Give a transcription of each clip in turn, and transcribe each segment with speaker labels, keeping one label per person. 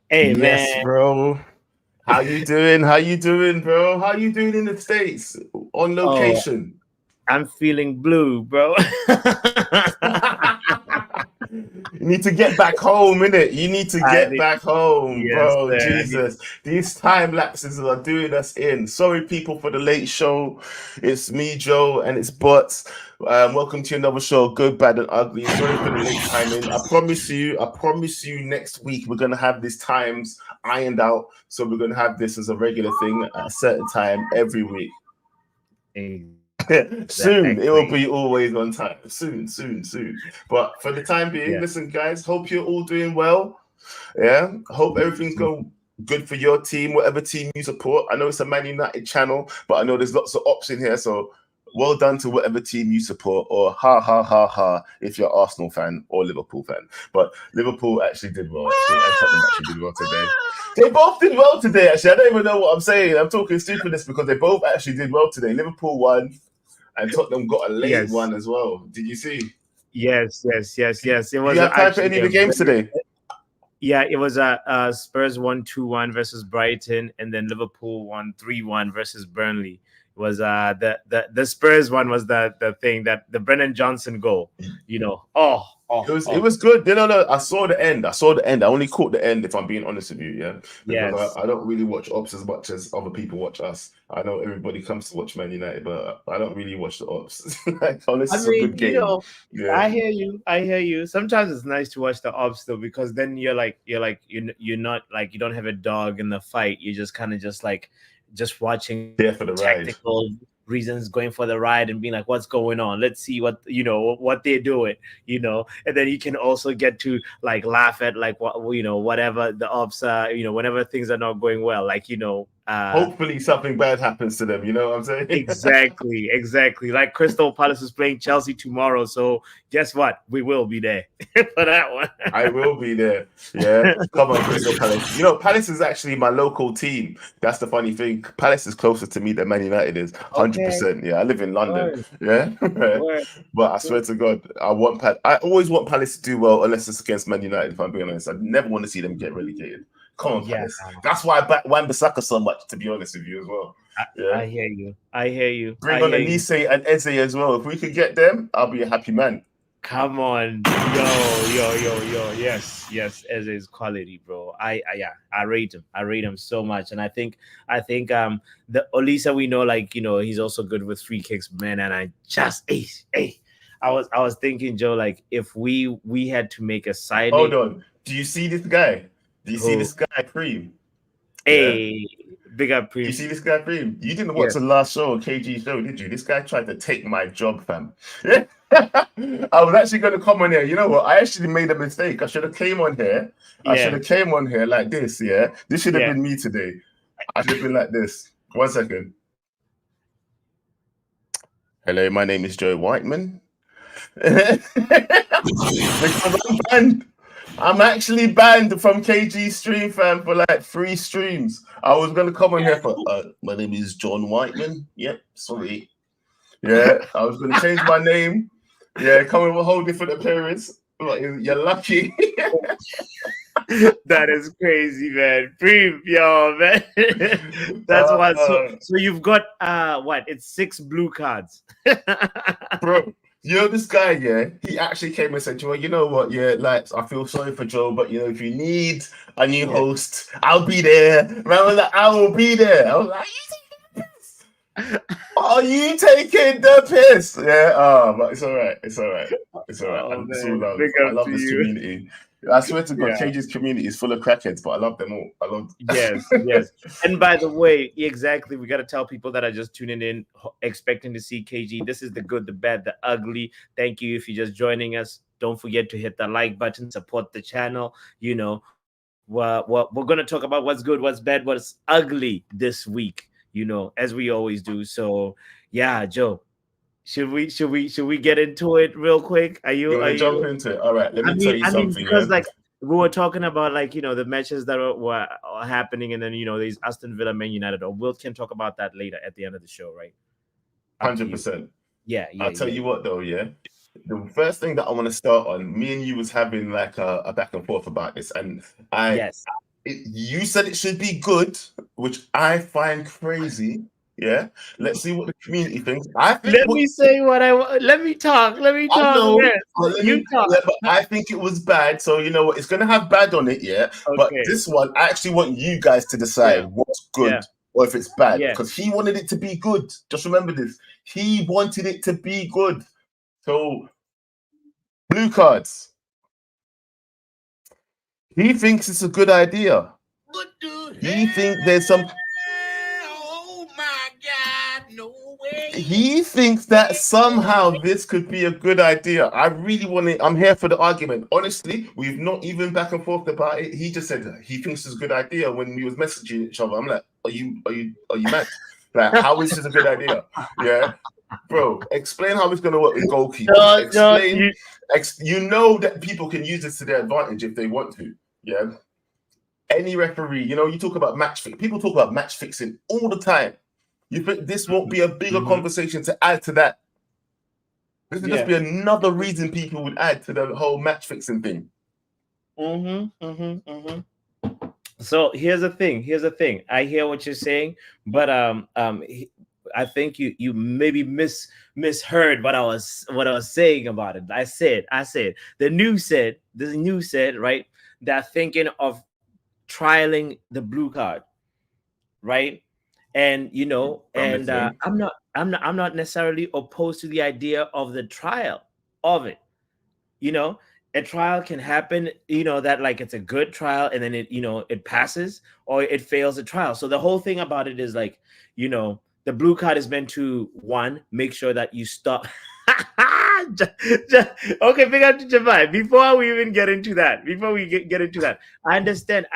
Speaker 1: Hey
Speaker 2: Yes,
Speaker 1: man,
Speaker 2: bro. How you doing? How you doing, bro? How you doing in the States on
Speaker 1: oh,
Speaker 2: location?
Speaker 1: I'm feeling blue, bro.
Speaker 2: You need to get back home, innit? You need to
Speaker 1: I
Speaker 2: get
Speaker 1: need,
Speaker 2: back home,
Speaker 1: yes,
Speaker 2: bro.
Speaker 1: sir. I need,
Speaker 2: Jesus. These time lapses are doing us in. Sorry, people, for the late show. It's me, Joe, and it's Butts. Welcome to another show, Good, Bad, and Ugly. Sorry for the late timing. I promise you, next week we're gonna have these times ironed out. So we're gonna have this as a regular thing at a certain time every week. Soon it will
Speaker 1: exactly.
Speaker 2: be always on time. Soon, soon, soon. But for the time being,
Speaker 1: Yeah.
Speaker 2: listen, guys, hope you're all doing well. Yeah, hope everything's going good for your team, whatever team you support. I know it's a Man United channel, but I know there's lots of options here. So well done to whatever team you support, or ha ha ha ha if you're Arsenal fan or Liverpool fan. But Liverpool actually did well, actually, and Tottenham actually did well today. They both did well today, actually. I don't even know what I'm saying. I'm talking stupidness because they both actually did well today. Liverpool won, and Tottenham got a late
Speaker 1: Yes.
Speaker 2: one as well. Did you see?
Speaker 1: Yes. It
Speaker 2: Do you
Speaker 1: was
Speaker 2: have time for any
Speaker 1: actually
Speaker 2: of
Speaker 1: a
Speaker 2: the games
Speaker 1: very
Speaker 2: today?
Speaker 1: yeah. It was a Spurs 1-2-1 versus Brighton, and then Liverpool won 3-1 versus Burnley. It was the Spurs one was the thing that the Brennan Johnson goal. You know.
Speaker 2: It was good. No. I saw the end. I saw the end. I only caught the end, if I'm being honest with you, yeah. Because
Speaker 1: Yes.
Speaker 2: I don't really watch ops as much as other people watch us. I know everybody comes to watch Man United, but I don't really watch the ops. Like, unless
Speaker 1: I
Speaker 2: it's a
Speaker 1: mean,
Speaker 2: good game. Yeah.
Speaker 1: I hear you. I hear you. Sometimes it's nice to watch the ops though, because then you're not like you don't have a dog in the fight. You're just kind of just like just watching
Speaker 2: There for the ride.
Speaker 1: tactical reasons, going for the ride and being like, what's going on? Let's see what they're doing, and then you can also get to like laugh at like whatever the ops whenever things are not going well, like
Speaker 2: Hopefully something bad happens to them. You know what I'm saying?
Speaker 1: exactly. Like Crystal Palace is playing Chelsea tomorrow, so guess what? We will be there for that one.
Speaker 2: I will be there. Yeah. Come on, Crystal Palace. You know, Palace is actually my local team. That's the funny thing. Palace is closer to me than Man United is.
Speaker 1: Okay,
Speaker 2: 100%. Yeah. I live in London.
Speaker 1: word,
Speaker 2: Yeah.
Speaker 1: word,
Speaker 2: But I
Speaker 1: word.
Speaker 2: swear to God, I always want Palace to do well unless it's against Man United, if I'm being honest. I never want to see them get relegated. Come on,
Speaker 1: Yeah,
Speaker 2: Palace. That's why I back Wan-Bissaka so much, to be honest with you as well. Yeah.
Speaker 1: I hear you. I hear you.
Speaker 2: Bring
Speaker 1: I
Speaker 2: on
Speaker 1: hear you.
Speaker 2: Elise and Eze as well. If we could get them, I'll be a happy man.
Speaker 1: Come on, yo. Yes, as is quality, bro. Yeah, I rate him. I rate him so much, and I think the Olisa we know, like he's also good with free kicks, man. And I just, hey, I was thinking, Joe, like if we had to make a
Speaker 2: Hold
Speaker 1: signing,
Speaker 2: on. Do you see this guy? Do you see
Speaker 1: who,
Speaker 2: this guy, Cream? Yeah.
Speaker 1: hey, big up
Speaker 2: You
Speaker 1: Preem.
Speaker 2: see this guy, Cream? You didn't watch
Speaker 1: Yes,
Speaker 2: the last show, KG show, did you? This guy tried to take my job, fam. Yeah. I was actually going to come on here. You know what? I actually made a mistake. I should have came on here. I should
Speaker 1: yeah,
Speaker 2: have came on here like this. Yeah. This should have
Speaker 1: yeah.
Speaker 2: been me today. I should have been like this. 1 second. Hello, my name is Joe Whiteman. Because I'm banned. I'm actually banned from KG stream, fam, for like 3 streams. I was gonna come on here for my name is John Whiteman. Yep, sorry. Yeah, I was gonna change my name. Yeah, come with a whole different appearance. Like, you're lucky.
Speaker 1: That is crazy, man. Preem, yo, man. That's what. So,
Speaker 2: uh,
Speaker 1: so you've got what? It's 6 blue cards.
Speaker 2: bro. You know this guy, yeah? He actually came and said, "Joe, you know what? Yeah, like I feel sorry for Joe, but you know, if you need a new
Speaker 1: Yeah.
Speaker 2: host, I'll be there." And I was like, "I will be there." I was like, "Are you taking the piss?" Yeah, but it's all right. It's all right. It's all right.
Speaker 1: Oh
Speaker 2: It's all
Speaker 1: man,
Speaker 2: love.
Speaker 1: big
Speaker 2: I
Speaker 1: up to
Speaker 2: love this
Speaker 1: you.
Speaker 2: community. I swear to God,
Speaker 1: Yeah.
Speaker 2: Cage's community is full of crackheads, but I love them all. I love.
Speaker 1: Yes. And by the way, exactly, we got to tell people that are just tuning in, expecting to see KG. This is the good, the bad, the ugly. Thank you if you're just joining us. Don't forget to hit the like button, support the channel. We're going to talk about what's good, what's bad, what's ugly this week. As we always do. So, yeah, Joe, should we get into it real quick? Are you
Speaker 2: You want
Speaker 1: are
Speaker 2: to jump
Speaker 1: you
Speaker 2: into it? All right. Let
Speaker 1: I
Speaker 2: me tell
Speaker 1: mean,
Speaker 2: you
Speaker 1: I mean,
Speaker 2: something. Yeah.
Speaker 1: because like we were talking about like the matches that were happening, and then these Aston Villa, Man United, or we can talk about that later at the end of the show, right? Up to you.
Speaker 2: 100%.
Speaker 1: Yeah,
Speaker 2: I'll
Speaker 1: yeah,
Speaker 2: tell
Speaker 1: yeah,
Speaker 2: you what though, yeah. The first thing that I want to start on, me and you was having like a back and forth about this, and I
Speaker 1: yes,
Speaker 2: You said it should be good, which I find crazy. Yeah, let's see what the community thinks. I think
Speaker 1: Let me say what I want. Let me talk. Let me
Speaker 2: I
Speaker 1: talk.
Speaker 2: know,
Speaker 1: Yes.
Speaker 2: but
Speaker 1: You talk.
Speaker 2: yeah, but I think it was bad. So you know what? It's gonna have bad on it, yeah. But
Speaker 1: Okay.
Speaker 2: this one, I actually want you guys to decide
Speaker 1: Yeah.
Speaker 2: what's
Speaker 1: Yeah.
Speaker 2: good or if it's bad
Speaker 1: Yeah.
Speaker 2: because he wanted it to be good. Just remember this: he wanted it to be good. So blue cards. He thinks it's a good idea.
Speaker 1: What the
Speaker 2: He thinks there's some.
Speaker 1: hell? Oh my God! No way!
Speaker 2: He thinks that somehow this could be a good idea. I really want it. I'm here for the argument. Honestly, we've not even back and forth about it. He just said he thinks it's a good idea when we was messaging each other. I'm like, are you mad? Like, how is this a good idea? Yeah, bro. Explain how it's gonna work with goalkeepers.
Speaker 1: No,
Speaker 2: Explain. You know that people can use this to their advantage if they want to. Yeah. Any referee, you talk about match fixing. People talk about match fixing all the time. You think this won't be a bigger conversation to add to that? This would just be another reason people would add to the whole match fixing thing.
Speaker 1: So here's the thing. I hear what you're saying, but I think you maybe misheard what I was saying about it. I said the news said right. They're thinking of trialing the blue card, right? And I'm not necessarily opposed to the idea of the trial of it. A trial can happen, that like it's a good trial and then it passes or it fails the trial. So the whole thing about it is like, the blue card is meant to, one, make sure that you stop. Okay, big up to Javai. Before we even get into that, I understand.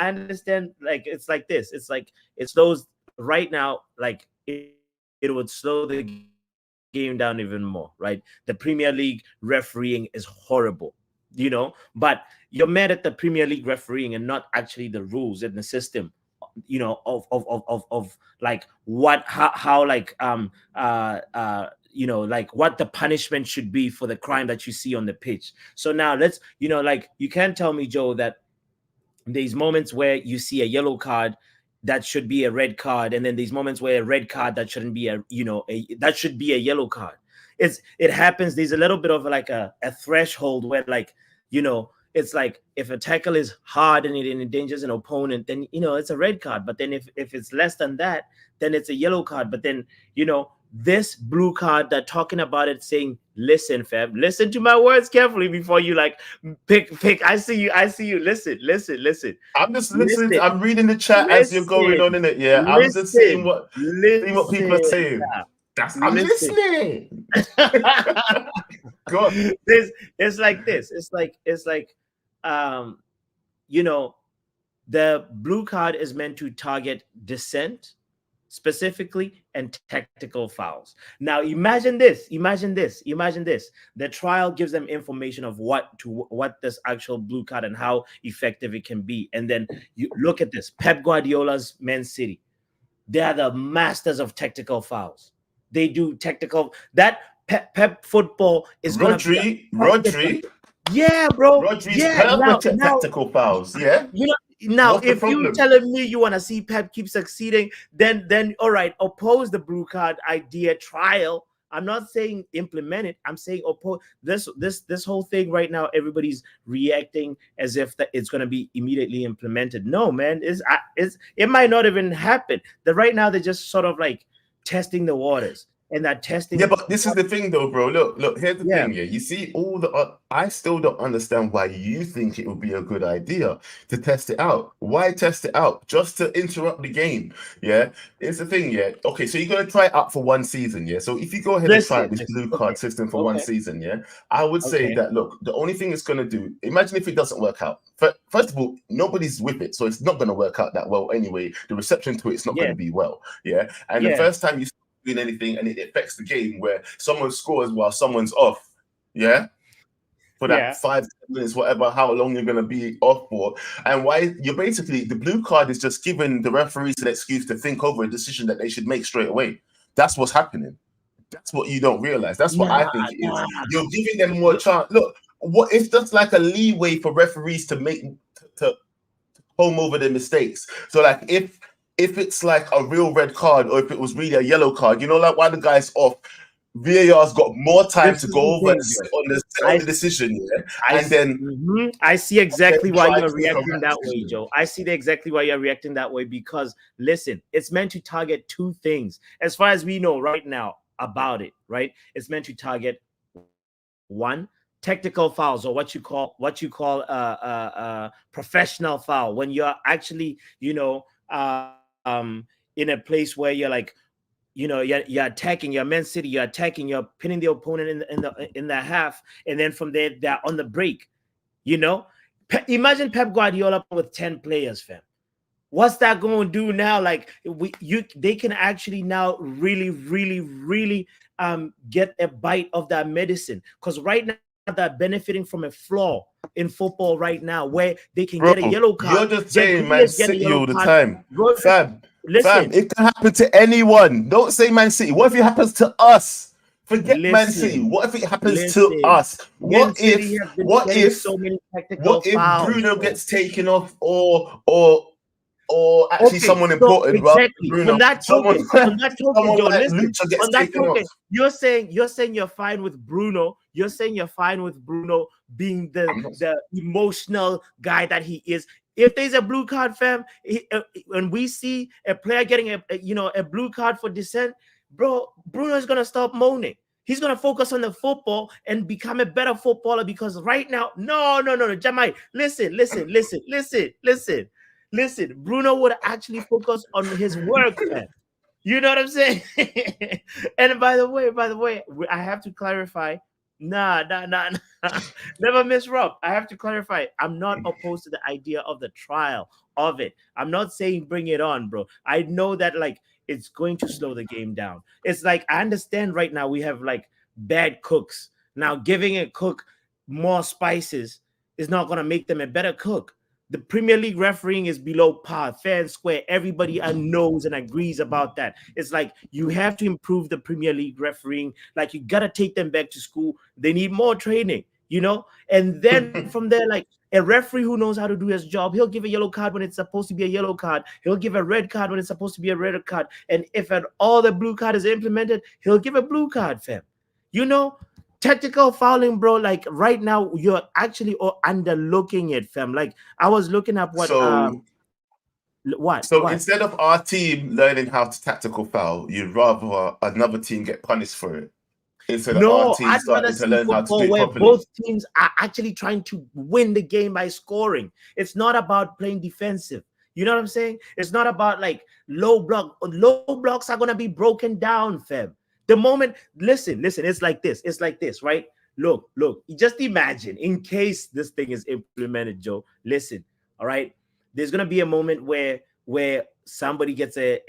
Speaker 1: Like it's like this. It's like it slows right now. Like it would slow the game down even more, right? The Premier League refereeing is horrible, but you're mad at the Premier League refereeing and not actually the rules and the system, of like what how like like what the punishment should be for the crime that you see on the pitch. So now let's, like you can't tell me, Joe, that there's moments where you see a yellow card that should be a red card, and then there's moments where a red card that shouldn't be that should be a yellow card. It happens. There's a little bit of like a threshold where like, it's like if a tackle is hard and it endangers an opponent, then it's a red card. But then if it's less than that, then it's a yellow card. But then this blue card, that talking about it, saying, listen, fam, listen to my words carefully before you like pick. I see you. Listen.
Speaker 2: I'm just listening. I'm reading the chat as you're going on in it. Yeah, I'm just seeing what people are saying. I'm listening. God.
Speaker 1: It's like this. It's like the blue card is meant to target dissent specifically and tactical fouls. Now imagine this. The trial gives them information of what this actual blue card and how effective it can be. And then you look at this. Pep Guardiola's Man City. They are the masters of tactical fouls. They do tactical. That Pep football is
Speaker 2: Rodri.
Speaker 1: Yeah, bro.
Speaker 2: Rodri's perfect at tactical fouls. Yeah.
Speaker 1: Now, if you're telling me you want to see Pep keep succeeding, then all right, oppose the blue card idea trial. I'm not saying implement it. I'm saying oppose this whole thing right now. Everybody's reacting as if that it's going to be immediately implemented. No, man, it might not even happen. That right now they're just sort of like testing the waters. And that testing.
Speaker 2: Yeah, but this is the thing, though, bro. Look. Here's the thing. Yeah, you see all the. I still don't understand why you think it would be a good idea to test it out. Why test it out? Just to interrupt the game. Yeah, it's the thing. Yeah. Okay, so you're gonna try it out for one season. Yeah. So if you go ahead and try this blue card system for one season, yeah, I would say that look, the only thing it's gonna do. Imagine if it doesn't work out. First of all, nobody's with it, so it's not gonna work out that well anyway. The reception to it's not gonna be well. Yeah, and the first time you doing anything and it affects the game where someone scores while someone's off, for that 5 minutes, whatever, how long you're going to be off for, and why you're basically, the blue card is just giving the referees an excuse to think over a decision that they should make straight away. That's what's happening. That's what you don't realize. That's what I think it is. You're giving them more chance. Look, what it's just like a leeway for referees to make to home over their mistakes. So like if it's like a real red card or if it was really a yellow card, you know, like while the guy's off, VAR's got more time
Speaker 1: This
Speaker 2: to
Speaker 1: is
Speaker 2: go
Speaker 1: the
Speaker 2: over
Speaker 1: thing,
Speaker 2: and sit
Speaker 1: Joe.
Speaker 2: on the decision, yeah, and then
Speaker 1: I see exactly why
Speaker 2: try
Speaker 1: you're
Speaker 2: to make a
Speaker 1: reacting
Speaker 2: right
Speaker 1: that way,
Speaker 2: decision.
Speaker 1: Joe. I see exactly why you're reacting that way because listen, it's meant to target two things. As far as we know right now about it, right? It's meant to target one, technical fouls, or professional foul when you're actually, in a place where you're like, you're attacking your Man City, you're attacking, you're pinning the opponent in the half, and then from there they're on the break. Imagine Pep Guardiola with 10 players, fam. What's that going to do now? Like they can actually now really, really, really get a bite of that medicine, because right now they're benefiting from a flaw in football right now where they can get a
Speaker 2: Bro,
Speaker 1: yellow card.
Speaker 2: you're just
Speaker 1: Their
Speaker 2: saying Man
Speaker 1: greatest get a
Speaker 2: City
Speaker 1: yellow
Speaker 2: all the
Speaker 1: card.
Speaker 2: time. Fam,
Speaker 1: Listen,
Speaker 2: it can happen to anyone. Don't say Man City. What if it happens to us? Forget Man City. What if it happens to us?
Speaker 1: Man City has been getting so many technical fouls.
Speaker 2: Bruno gets taken off or actually someone important rather than Bruno?
Speaker 1: On that token, Joe,
Speaker 2: like
Speaker 1: listen.
Speaker 2: Lucha gets
Speaker 1: On that
Speaker 2: taken
Speaker 1: token,
Speaker 2: off.
Speaker 1: you're saying you're fine with Bruno. You're saying you're fine with Bruno being the emotional guy that he is. If there's a blue card, fam, when we see a player getting a blue card for dissent, bro, Bruno is gonna stop moaning. He's gonna focus on the football and become a better footballer, because right now, no, Jamai, listen. Bruno would actually focus on his work, man. You know what I'm saying? And by the way, I have to clarify. Nah. Never miss Rob. I have to clarify. I'm not opposed to the idea of the trial of it. I'm not saying bring it on, bro. I know that like it's going to slow the game down. It's like I understand right now we have like bad cooks. Now giving a cook more spices is not going to make them a better cook. The Premier League refereeing is below par, fair and square. Everybody knows and agrees about that. It's like you have to improve the Premier League refereeing. Like you got to take them back to school. They need more training, And then from there, like a referee who knows how to do his job, he'll give a yellow card when it's supposed to be a yellow card. He'll give a red card when it's supposed to be a red card. And if at all the blue card is implemented, he'll give a blue card, fam. Technical fouling, bro, like right now you're actually underlooking it, fam. Like I was looking up what
Speaker 2: instead of our team learning how to tactical foul, you'd rather another team get punished for it instead of our team starting to learn how to do it
Speaker 1: where
Speaker 2: properly.
Speaker 1: Both teams are actually trying to win the game by scoring. It's not about playing defensive. You know what I'm saying? It's not about like low blocks are gonna be broken down, fam. The moment, listen, it's like this, right? Look, just imagine in case this thing is implemented, Joe. Listen, all right. There's gonna be a moment where somebody gets a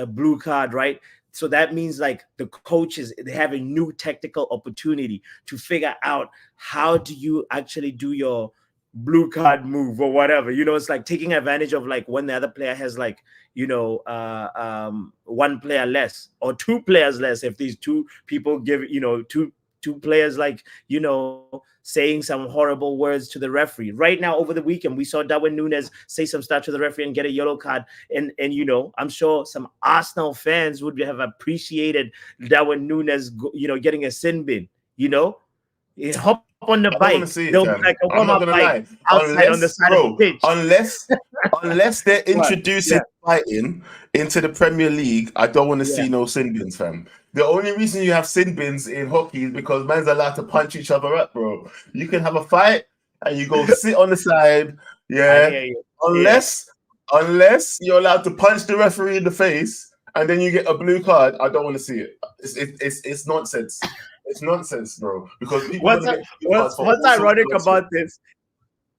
Speaker 1: blue card, right? So that means like the coaches, they have a new technical opportunity to figure out how do you actually do your blue card move or whatever. It's like taking advantage of like when the other player has like one player less or two players less. If these two people give two players like saying some horrible words to the referee. Right now over the weekend we saw Darwin Núñez say some stuff to the referee and get a yellow card, and I'm sure some Arsenal fans would have appreciated Darwin Núñez getting a sin bin. Hop on the bike.
Speaker 2: They'll be like a warm-up bike outside on the side of the pitch. Unless they're introducing fighting into the Premier League, I don't want to see no sin bins, fam. The only reason you have sin bins in hockey is because man's allowed to punch each other up, bro. You can have a fight and you go sit on the side, Unless you're allowed to punch the referee in the face and then you get a blue card, I don't want to see it. It's nonsense. It's nonsense, bro. Because people
Speaker 1: what's ironic about this?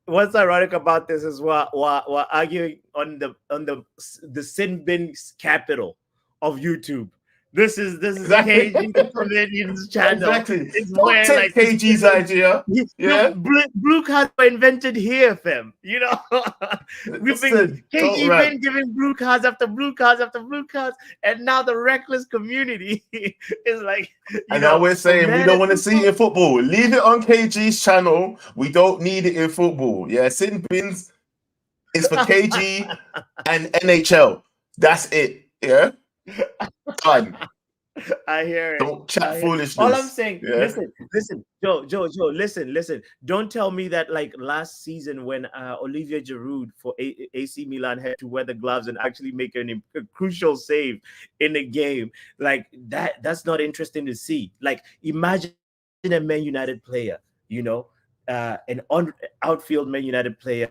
Speaker 1: What's ironic about this is we're arguing on the sin bin capital of YouTube. This is
Speaker 2: exactly.
Speaker 1: KG Comedian's channel.
Speaker 2: Exactly. Don't take KG's idea. Yeah.
Speaker 1: Blue cards were invented here, fam. We've been giving blue cards after blue cards after blue cards, and now the reckless community is like.
Speaker 2: And now we're saying we don't want to see it in football. Leave it on KG's channel. We don't need it in football. Yeah, sin bins. is for KG and NHL. That's it. Yeah, done.
Speaker 1: I hear it.
Speaker 2: Don't chat foolishness.
Speaker 1: All I'm saying,
Speaker 2: yeah?
Speaker 1: listen, Joe, listen. Don't tell me that like last season when Olivier Giroud for AC Milan had to wear the gloves and actually make a crucial save in the game, like that's not interesting to see. Like imagine a Man United player, you know, outfield Man United player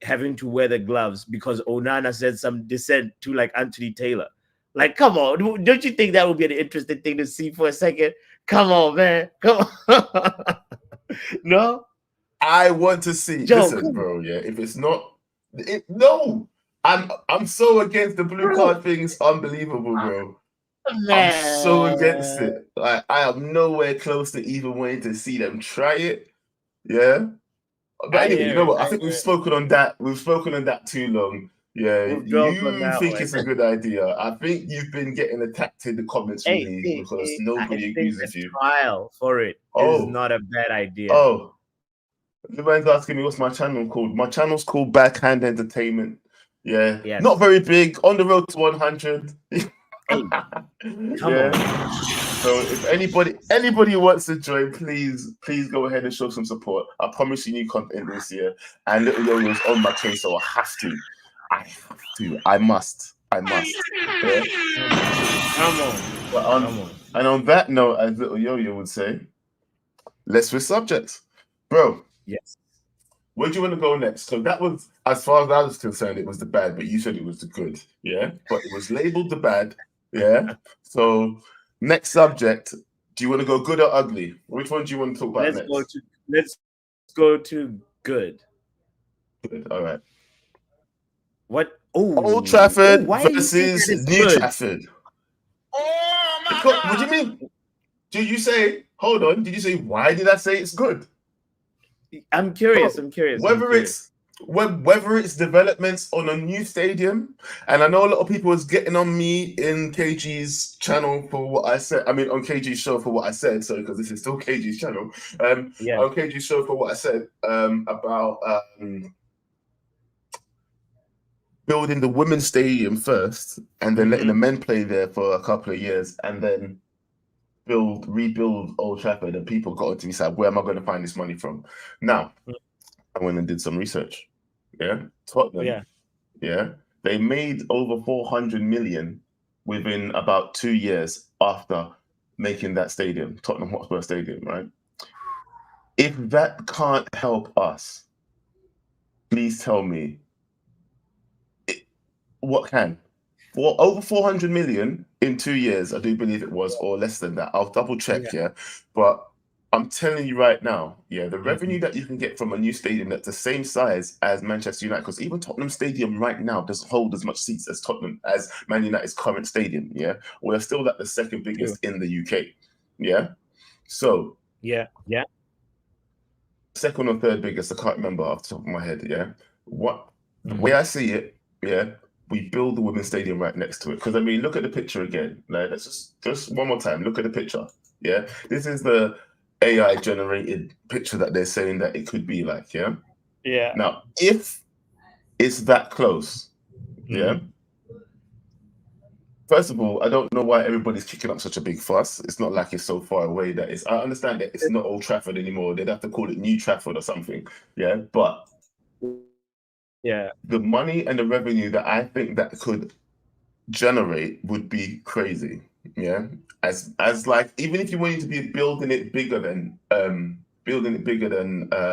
Speaker 1: having to wear the gloves because Onana said some dissent to like Anthony Taylor. Like, come on, don't you think that would be an interesting thing to see for a second? Come on, man, come on. No,
Speaker 2: I want to see.
Speaker 1: Joe,
Speaker 2: Listen, bro. Yeah, if it's not, no. I'm so against the blue card thing. It's unbelievable, bro. I'm so against
Speaker 1: man.
Speaker 2: it. Like I am nowhere close to even wanting to see them try it. Yeah. But
Speaker 1: I
Speaker 2: anyway, you
Speaker 1: hear
Speaker 2: know
Speaker 1: it.
Speaker 2: what? I think we've spoken on that. We've spoken on that too long. Yeah,
Speaker 1: We've dwelt on
Speaker 2: you
Speaker 1: that
Speaker 2: think
Speaker 1: one.
Speaker 2: it's a good idea. I think you've been getting attacked in the comments really because
Speaker 1: I
Speaker 2: nobody
Speaker 1: think
Speaker 2: agrees
Speaker 1: the
Speaker 2: with you.
Speaker 1: trial for it is
Speaker 2: Oh,
Speaker 1: not a bad idea.
Speaker 2: oh. The man's asking me what's my channel called. My channel's called Backhand Entertainment. Yeah,
Speaker 1: Yes.
Speaker 2: not very big. On the road to 100.
Speaker 1: Hey, come
Speaker 2: yeah.
Speaker 1: on.
Speaker 2: So if anybody wants to join, please go ahead and show some support. I promise you new content this year. And Little Yo-Yo's on my case, so I have to. I must. Yeah.
Speaker 1: Come on. Come on.
Speaker 2: And on that note, as Little Yo-Yo would say, let's switch subjects. Bro.
Speaker 1: Yes.
Speaker 2: Where do you want to go next? So that was, as far as I was concerned, it was the bad, but you said it was the good. Yeah. But it was labeled the bad. Yeah. So next subject, do you want to go good or ugly? Which one do you want to talk about next?
Speaker 1: Let's go to good.
Speaker 2: Good. All right.
Speaker 1: What? Oh,
Speaker 2: Old Trafford
Speaker 1: why
Speaker 2: versus New
Speaker 1: good?
Speaker 2: Trafford. Oh my God. What do you mean? Did you say, hold on, did you say, why did I say it's good?
Speaker 1: I'm curious.
Speaker 2: Whether it's developments on a new stadium, and I know a lot of people was getting on me in KG's channel for what I said. I mean, on KG's show for what I said. Sorry, because this is still KG's channel. On KG's show for what I said about building the women's stadium first, and then letting the men play there for a couple of years, and then rebuild Old Trafford. And people got to me said, where am I going to find this money from? Now, I went and did some research. Yeah, Tottenham. Yeah, they made over 400 million within about 2 years after making that stadium, Tottenham Hotspur Stadium, right? If that can't help us, please tell me what can. Well, over 400 million in 2 years, I do believe it was, or less than that. I'll double check, yeah. But I'm telling you right now, yeah, the revenue that you can get from a new stadium that's the same size as Manchester United, because even Tottenham Stadium right now doesn't hold as much seats as Man United's current stadium, yeah? We're still like the second biggest in the UK, yeah? So,
Speaker 1: yeah.
Speaker 2: Second or third biggest, I can't remember off the top of my head, yeah? The way I see it, yeah, we build the women's stadium right next to it. Because, I mean, look at the picture again. Like, let's just one more time, look at the picture, yeah? This is the AI generated picture that they're saying that it could be like, yeah?
Speaker 1: Yeah.
Speaker 2: Now, if it's that close, yeah? First of all, I don't know why everybody's kicking up such a big fuss. It's not like it's so far away that it's, I understand that it's not Old Trafford anymore. They'd have to call it New Trafford or something, yeah? But the money and the revenue that I think that could generate would be crazy, yeah? As like, even if you wanted to be building it bigger than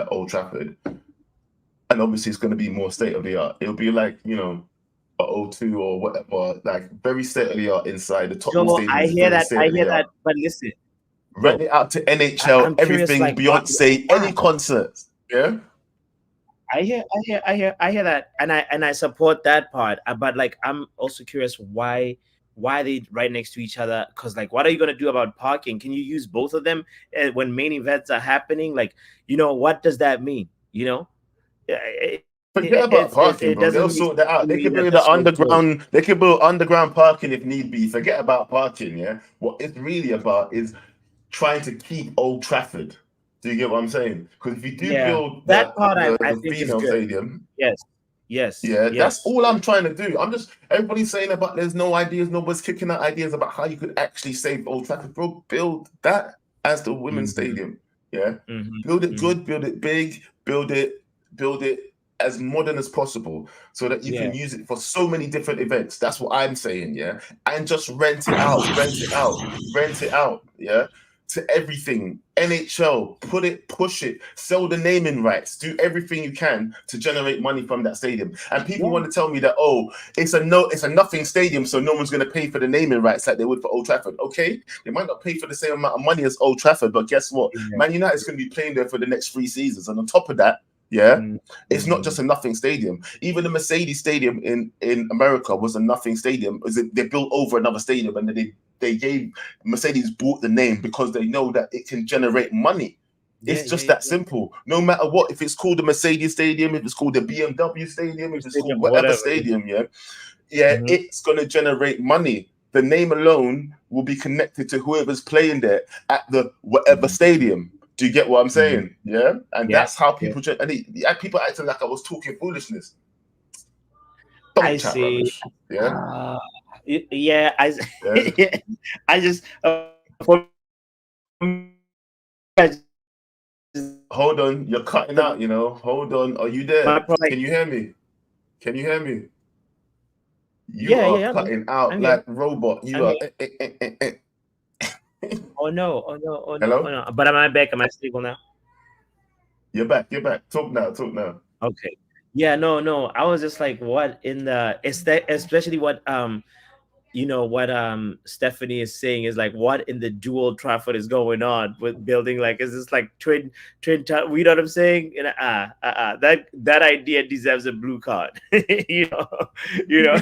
Speaker 2: Old Trafford, and obviously it's going to be more state of the art. It'll be like, you know, a O2 or whatever, like very state of the art inside the Tottenham Stadium.
Speaker 1: I hear that. But listen,
Speaker 2: rent it out to NHL, everything, like, Beyonce, any concerts, yeah.
Speaker 1: I hear that, and I support that part. But like, I'm also curious why they right next to each other? Because like, what are you gonna do about parking? Can you use both of them when main events are happening? Like, you know, what does that mean? You know,
Speaker 2: forget about parking, bro. They'll sort that out. They can build the underground. They can build underground parking if need be. Forget about parking. Yeah, what it's really about is trying to keep Old Trafford. Do you get what I'm saying? Because if you do
Speaker 1: Yeah,
Speaker 2: build
Speaker 1: that part I
Speaker 2: the
Speaker 1: think is
Speaker 2: female
Speaker 1: good.
Speaker 2: stadium,
Speaker 1: Yes, yes,
Speaker 2: yeah, that's
Speaker 1: yes.
Speaker 2: all I'm trying to do. I'm just everybody's saying about there's no ideas, nobody's kicking out ideas about how you could actually save Old Trafford. Bro, build that as the women's
Speaker 1: Mm-hmm,
Speaker 2: stadium. Yeah.
Speaker 1: mm-hmm,
Speaker 2: Build it
Speaker 1: mm-hmm.
Speaker 2: good, build it big, build it as modern as possible so that you
Speaker 1: Yeah,
Speaker 2: can use it for so many different events. That's what I'm saying, yeah. And just rent it out, rent it out, yeah. To everything, NHL, push it, sell the naming rights, do everything you can to generate money from that stadium. And people
Speaker 1: yeah,
Speaker 2: want to tell me that, oh, it's a nothing stadium, so no one's going to pay for the naming rights like they would for Old Trafford. Okay, they might not pay for the same amount of money as Old Trafford, but guess what?
Speaker 1: yeah.
Speaker 2: Man United's going to be playing there for the next 3 seasons, and on top of that, yeah, it's not
Speaker 1: Mm-hmm.
Speaker 2: just a nothing stadium. Even the Mercedes Stadium in America was a nothing stadium. They built over another stadium, and they gave Mercedes bought the name because they know that it can generate money.
Speaker 1: Yeah,
Speaker 2: It's
Speaker 1: yeah,
Speaker 2: just
Speaker 1: yeah,
Speaker 2: that
Speaker 1: yeah.
Speaker 2: simple. No matter what, if it's called the Mercedes Stadium, if it's called the BMW Stadium, if it's
Speaker 1: Stadium,
Speaker 2: called whatever
Speaker 1: whatever.
Speaker 2: stadium, yeah,
Speaker 1: Mm-hmm.
Speaker 2: it's gonna generate money. The name alone will be connected to whoever's playing there at the whatever stadium. Do you get what I'm
Speaker 1: Mm-hmm.
Speaker 2: saying? Yeah, and
Speaker 1: Yeah,
Speaker 2: that's how
Speaker 1: yeah.
Speaker 2: people. People acting like I was talking foolishness.
Speaker 1: I
Speaker 2: Don't chat
Speaker 1: see.
Speaker 2: rubbish. Yeah,
Speaker 1: Yeah,
Speaker 2: yeah.
Speaker 1: I just for me, I just
Speaker 2: Hold on, you're cutting out. Hold on. Are you there?
Speaker 1: my pro like
Speaker 2: Can you hear me? Can you hear me? You
Speaker 1: yeah, yeah,
Speaker 2: are
Speaker 1: yeah.
Speaker 2: cutting
Speaker 1: I'm
Speaker 2: out
Speaker 1: here.
Speaker 2: like robot.
Speaker 1: I'm
Speaker 2: You are.
Speaker 1: here. Oh no, oh no, oh no, oh
Speaker 2: Hello?
Speaker 1: no. But am I back? Am I stable now?
Speaker 2: You're back. You're back. Talk now. Talk now.
Speaker 1: Okay. Yeah, no, no. I was just like, what in the is that especially what what Stephanie is saying is like what in the dual Trafford is going on with building like is this like you know what I'm saying? And that idea deserves a blue card. you know, you know.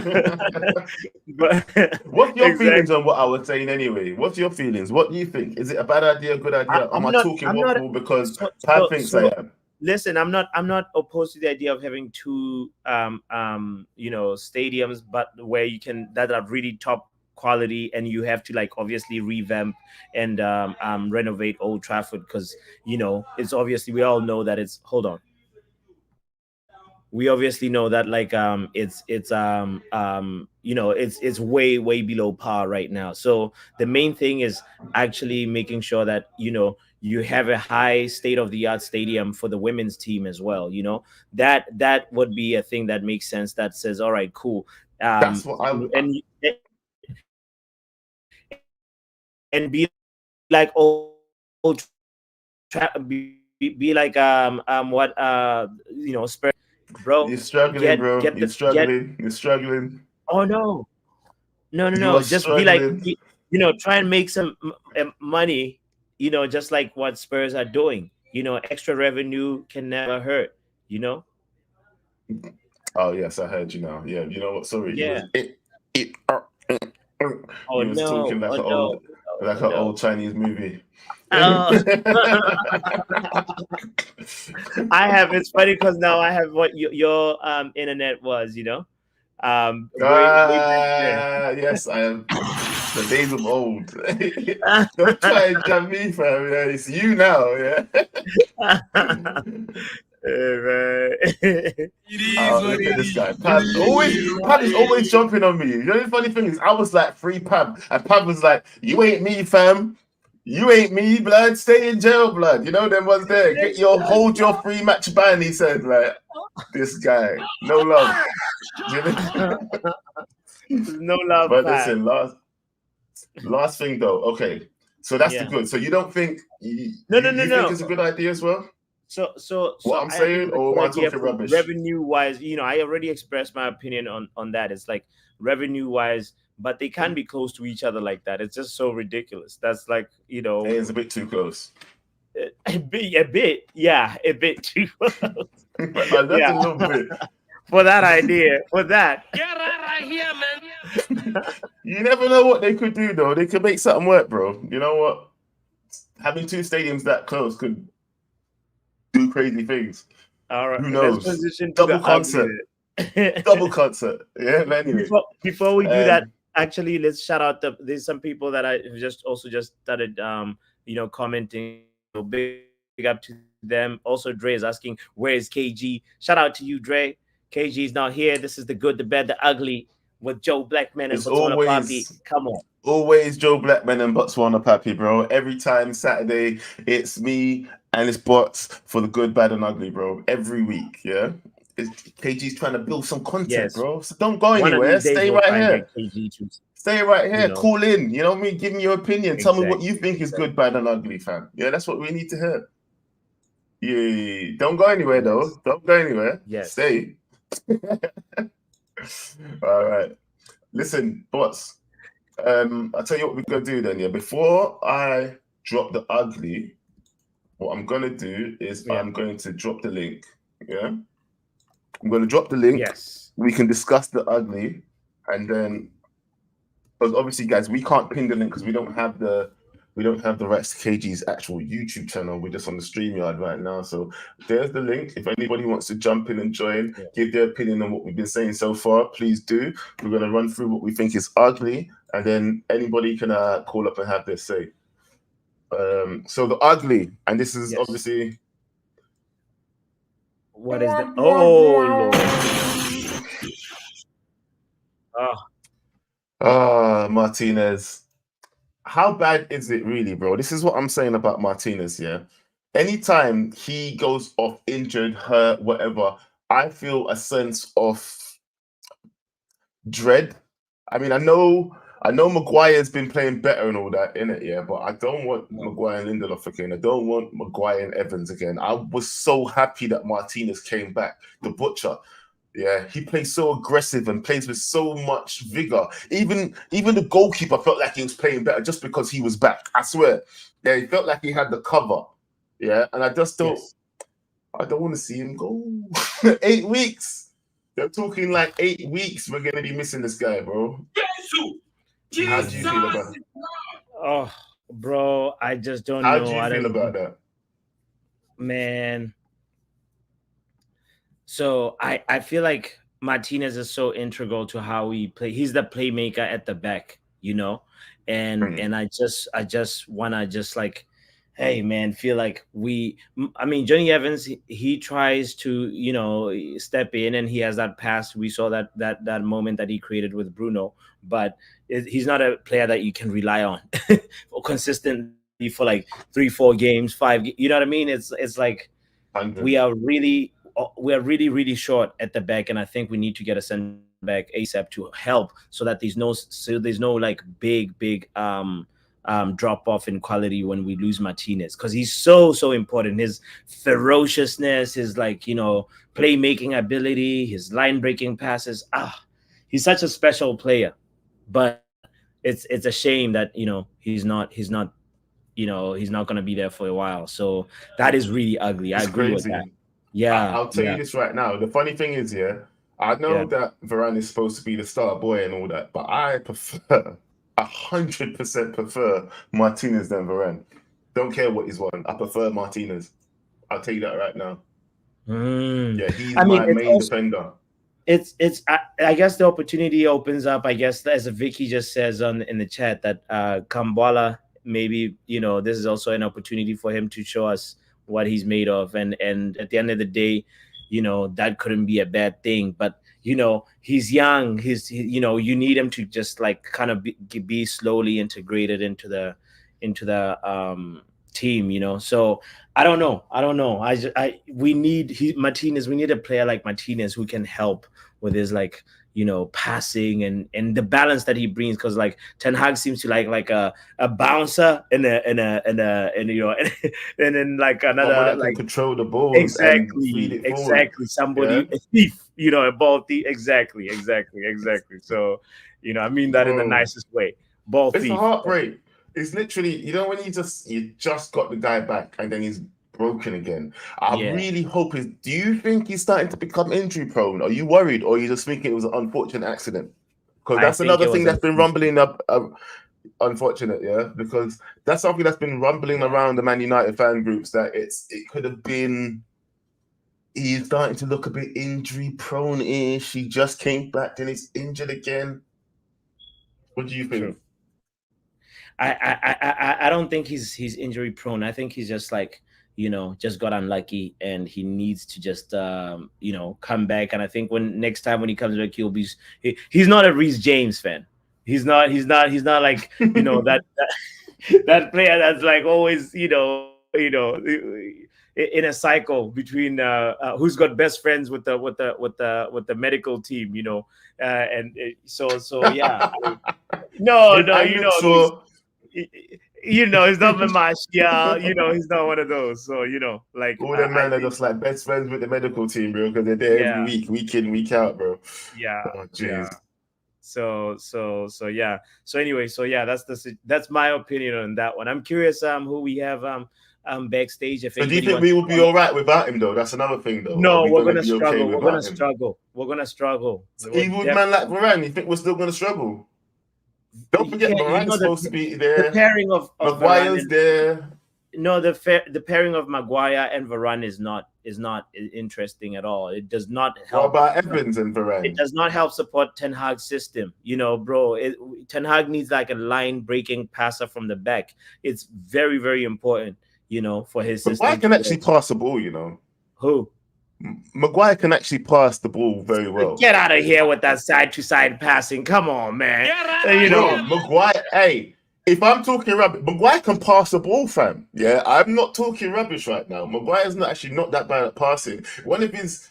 Speaker 1: But
Speaker 2: What's your feelings
Speaker 1: exactly.
Speaker 2: on what I was saying anyway? What's your feelings? What do you think? Is it a bad idea, a good idea? Am I talking
Speaker 1: I'm not
Speaker 2: waffle because
Speaker 1: so
Speaker 2: Pad
Speaker 1: so
Speaker 2: thinks I
Speaker 1: so
Speaker 2: am?
Speaker 1: listen, I'm not opposed to the idea of having two stadiums, but where you can that are really top quality, and you have to like obviously revamp and renovate Old Trafford because it's obviously we all know that it's hold on. We obviously know that like it's way below par right now. So the main thing is actually making sure that you have a high state of the art stadium for the women's team as well. That would be a thing that makes sense, that says all right, cool.
Speaker 2: That's what I.
Speaker 1: And be like be like what Spurs,
Speaker 2: You're
Speaker 1: bro.
Speaker 2: struggling, bro.
Speaker 1: Get
Speaker 2: You're
Speaker 1: the get
Speaker 2: struggling. You're struggling.
Speaker 1: Oh no, no, no,
Speaker 2: You are
Speaker 1: no. Just be like,
Speaker 2: struggling.
Speaker 1: try and make some money. Just like what Spurs are doing. Extra revenue can never hurt. You know.
Speaker 2: Oh yes, I heard you now. Yeah, you know what? Sorry, you
Speaker 1: Yeah.
Speaker 2: was it.
Speaker 1: Oh
Speaker 2: You was talking
Speaker 1: no. Oh no.
Speaker 2: like
Speaker 1: Oh
Speaker 2: an
Speaker 1: no.
Speaker 2: old Chinese movie.
Speaker 1: Oh. I have. It's funny because now I have what your internet was. Way back then.
Speaker 2: Yes, I am. The days of old. Don't try and jump me, fam. Yeah, it's you now. Yeah.
Speaker 1: Right.
Speaker 2: Look at this guy. Pab is always jumping on me. You know the funny thing is, I was like free Pab, and Pab was like, "You ain't me, fam. You ain't me, blood. Stay in jail, blood." You know them ones there. Hold your free match ban. He said, like, this guy, no love.
Speaker 1: No love,
Speaker 2: But
Speaker 1: Pat.
Speaker 2: listen, last thing though. Okay, so that's the
Speaker 1: Yeah.
Speaker 2: good. So you don't think
Speaker 1: No, no, no,
Speaker 2: you think
Speaker 1: no.
Speaker 2: it's a good idea as well?
Speaker 1: So
Speaker 2: What I'm
Speaker 1: I think
Speaker 2: saying,
Speaker 1: it's a
Speaker 2: or am
Speaker 1: good
Speaker 2: I
Speaker 1: idea
Speaker 2: talking
Speaker 1: for
Speaker 2: rubbish?
Speaker 1: revenue wise. I already expressed my opinion on that. It's like revenue wise, but they can't be close to each other like that. It's just so ridiculous. That's like
Speaker 2: It's a bit too close.
Speaker 1: yeah, a bit too close.
Speaker 2: That's
Speaker 1: Yeah,
Speaker 2: a little bit.
Speaker 1: for that idea, for that.
Speaker 3: Get right here, man.
Speaker 2: You never know what they could do, though. They could make something work, bro. You know what? Having two stadiums that close could do crazy things.
Speaker 1: All right,
Speaker 2: Who
Speaker 1: let's
Speaker 2: knows?
Speaker 1: transition to
Speaker 2: Double
Speaker 1: the ugly.
Speaker 2: concert. Double concert. Yeah, but anyway.
Speaker 1: Before we do that,
Speaker 2: Um,
Speaker 1: actually, let's shout out there's some people that I just started commenting. Big big up to them. Also, Dre is asking, where is KG? Shout out to you, Dre. KG is not here. This is the good, the bad, the ugly with Joe Blackman and
Speaker 2: It's
Speaker 1: Botswana Papi. Come on.
Speaker 2: always Joe Blackman and Botswana Papi, bro. Every time Saturday, it's me and it's Bots for the good, bad, and ugly, bro. Every week, yeah. KG's trying to build some content,
Speaker 1: Yes.
Speaker 2: bro. So don't go
Speaker 1: One of
Speaker 2: anywhere.
Speaker 1: these days
Speaker 2: Stay
Speaker 1: we'll
Speaker 2: right
Speaker 1: try and
Speaker 2: here.
Speaker 1: get KG to,
Speaker 2: Stay right here.
Speaker 1: you know.
Speaker 2: Call in. You know what I mean? Give me your opinion. Tell me what
Speaker 1: Exactly.
Speaker 2: you think is good, bad, and ugly, fam. Yeah, that's what we need to hear. Yeah. Don't go anywhere, though. Don't go anywhere.
Speaker 1: Yes.
Speaker 2: Stay. All right. Listen, Bots. I'll tell you what we're gonna do then. Yeah, before I drop the ugly, what I'm gonna do is I'm going to drop the link. Yeah, I'm gonna drop the link.
Speaker 1: Yes.
Speaker 2: We can discuss the ugly, and then because obviously, guys, we can't pin the link because we don't have the rights to KG's actual YouTube channel. We're just on the StreamYard right now. So there's the link. If anybody wants to jump in and join, give their opinion on what we've been saying so far, please do. We're going to run through what we think is ugly, and then anybody can call up and have their say. So the ugly, and this is obviously...
Speaker 1: What is the... Oh, Lord.
Speaker 2: Martinez. How bad is it really, bro? This is what I'm saying about Martinez, yeah? Anytime he goes off injured, hurt, whatever, I feel a sense of dread. I mean, I know Maguire's been playing better and all that, innit, yeah? But I don't want Maguire and Lindelof again. I don't want Maguire and Evans again. I was so happy that Martinez came back, the butcher. Yeah, he plays so aggressive and plays with so much vigor. Even the goalkeeper felt like he was playing better just because he was back. I swear. Yeah, he felt like he had the cover. Yeah, and I just don't... I don't want to see him go. 8 weeks. They're talking like 8 weeks. We're going to be missing this guy, bro. How do you feel about it?
Speaker 1: Oh, bro, I just don't know.
Speaker 2: How do you feel about that?
Speaker 1: Man. So I feel like Martinez is so integral to how we play. He's the playmaker at the back, you know? And I just want to just like, hey, man, feel like Johnny Evans, he tries to, you know, step in and he has that pass. We saw that moment that he created with Bruno, but he's not a player that you can rely on consistently for like 3-4 games, 5. You know what I mean? It's like we are really short at the back, and I think we need to get a center back ASAP to help so that there's no like big drop off in quality when we lose Martinez, because he's so important. His ferociousness, his like, you know, playmaking ability, his line breaking passes. He's such a special player, but it's a shame that, you know, he's not you know, he's not going to be there for a while. So that is really ugly. I agree with that. Yeah,
Speaker 2: I'll tell you this right now. The funny thing is, I know that Varane is supposed to be the star boy and all that, but I prefer 100% prefer Martinez than Varane. Don't care what he's won. I prefer Martinez. I'll tell you that right now. Yeah, he's my main defender.
Speaker 1: I guess the opportunity opens up, I guess, as Vicky just says in the chat, that Kambwala, maybe, you know, this is also an opportunity for him to show us what he's made of, and at the end of the day, you know, that couldn't be a bad thing. But, you know, he's young, you know, you need him to just like kind of be slowly integrated into the team, you know. So I don't know. We need Martinez. We need a player like Martinez who can help with his, like, you know, passing and the balance that he brings, because like Ten Hag seems to like a bouncer and you know and then like another, like,
Speaker 2: can control the ball.
Speaker 1: Exactly. Somebody, a thief, you know, a ball thief. Exactly. So, you know, I mean that in the nicest way. Ball thief.
Speaker 2: It's a heartbreak. It's literally, you know, when you just got the guy back and then he's broken again. I really hope do you think he's starting to become injury prone? Are you worried, or are you just thinking it was an unfortunate accident? Because that's another thing that's been rumbling up. Unfortunate, because that's something that's been rumbling around the Man United fan groups, that it could have been he's starting to look a bit injury prone-ish. He just came back, then he's injured again. What do you think?
Speaker 1: True. I don't think he's injury prone. I think he's just like, just got unlucky, and he needs to just come back. And I think next time when he comes back, he's not a Reece James fan. He's not like that player that's like always in a cycle between who's got best friends with the medical team, so yeah. No, he's not Mamash. Yeah, he's not one of those. So like
Speaker 2: all them men are just like best friends with the medical team, bro, because they're there every week in, week out, bro.
Speaker 1: Yeah.
Speaker 2: Oh, jeez.
Speaker 1: Yeah. So yeah. So anyway, that's my opinion on that one. I'm curious who we have backstage.
Speaker 2: So do you think we will be all right without him though? That's another thing though.
Speaker 1: No, we're gonna struggle. We're gonna struggle.
Speaker 2: So even with man like Varane, you think we're still gonna struggle? Don't forget, Varane's supposed to be there.
Speaker 1: The pairing of
Speaker 2: Maguire's there.
Speaker 1: No, the pairing of Maguire and Varane is not interesting at all. It does not help.
Speaker 2: What about Evans and Varane?
Speaker 1: It does not help support Ten Hag's system. Bro, Ten Hag needs like a line breaking passer from the back. It's very, very important, for his system.
Speaker 2: Maguire can actually pass the ball,
Speaker 1: Who?
Speaker 2: Maguire can actually pass the ball very well.
Speaker 1: Get out of here with that side-to-side passing. Come on, man.
Speaker 2: Maguire, hey, if I'm talking rubbish, Maguire can pass the ball, fam. Yeah, I'm not talking rubbish right now. Maguire's not that bad at passing. One of his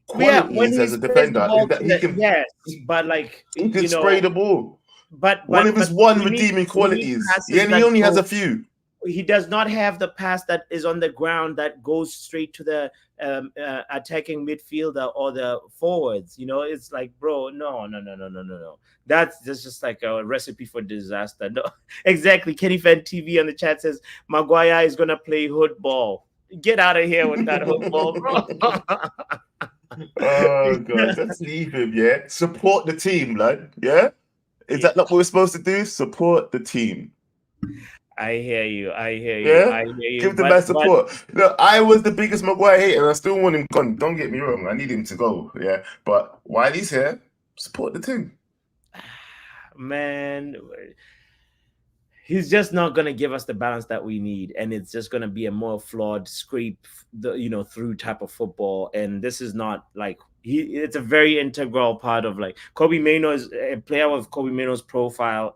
Speaker 2: qualities as a defender is that he can.
Speaker 1: Yes, but like
Speaker 2: he can spray the ball.
Speaker 1: But
Speaker 2: one of his redeeming qualities. Yeah, and he only has a few.
Speaker 1: He does not have the pass that is on the ground that goes straight to the attacking midfielder or the forwards. It's like, bro, no. That's just like a recipe for disaster. No, exactly. Kenny Fan TV on the chat says Maguire is gonna play hood ball. Get out of here with that hood ball, bro.
Speaker 2: Oh god, let's leave him. Yeah, support the team, lad. Yeah, is that not what we're supposed to do? Support the team.
Speaker 1: I hear you.
Speaker 2: Yeah? Give the man support. Look, I was the biggest Maguire hater, and I still want him gone. Don't get me wrong. I need him to go. Yeah, but while he's here, support the team.
Speaker 1: Man, he's just not gonna give us the balance that we need, and it's just gonna be a more flawed scrape, through type of football. And this is not like it's a very integral part of like Kobe Mainoo is a player with Kobe Mainoo's profile.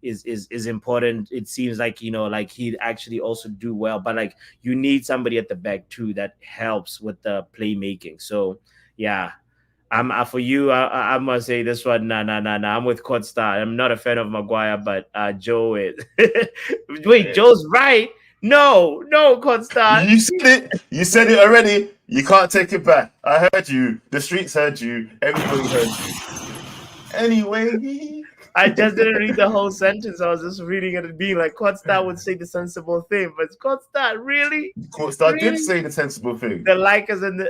Speaker 1: Is important. It seems like like he'd actually also do well, but like you need somebody at the back too that helps with the playmaking. So yeah, I'm for you. I must say this one. Nah. I'm with Costa. I'm not a fan of Maguire, but Joe is. Wait, Joe's right. No, Costa.
Speaker 2: You said it already. You can't take it back. I heard you. The streets heard you. Everybody heard you. Anyway.
Speaker 1: I just didn't read the whole sentence. I was just reading it and being like, Costa would say the sensible thing, but Costa really?
Speaker 2: Costa did say the sensible thing.
Speaker 1: The like is in the.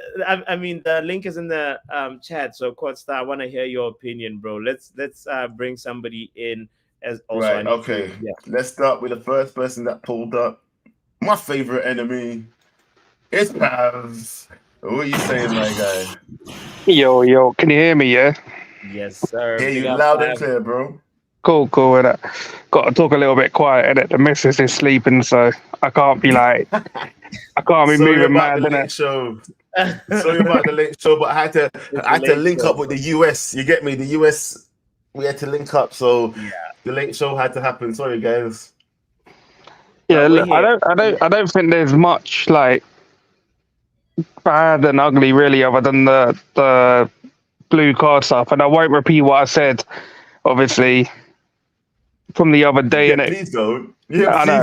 Speaker 1: The link is in the chat. So Costa, I want to hear your opinion, bro. Let's bring somebody in as also.
Speaker 2: Right. Okay. Let's start with the first person that pulled up. My favorite enemy is Pavs. What are you saying, my guy?
Speaker 4: Yo, can you hear me? Yeah.
Speaker 1: Yes, sir.
Speaker 2: Hear you loud and clear, bro.
Speaker 4: Cool. Got to talk a little bit quiet, innit? The missus is sleeping, so I can't be like, I can't be moving mad, innit?
Speaker 2: Sorry about the late show, but I had to link up with the US. You get me? The US, we had to link up, so the late show had to happen. Sorry, guys.
Speaker 4: Yeah, look, I don't think there's much like bad and ugly really, other than the blue card stuff, and I won't repeat what I said, obviously, from the other day.
Speaker 2: Yeah, please don't. Yeah,
Speaker 4: I know.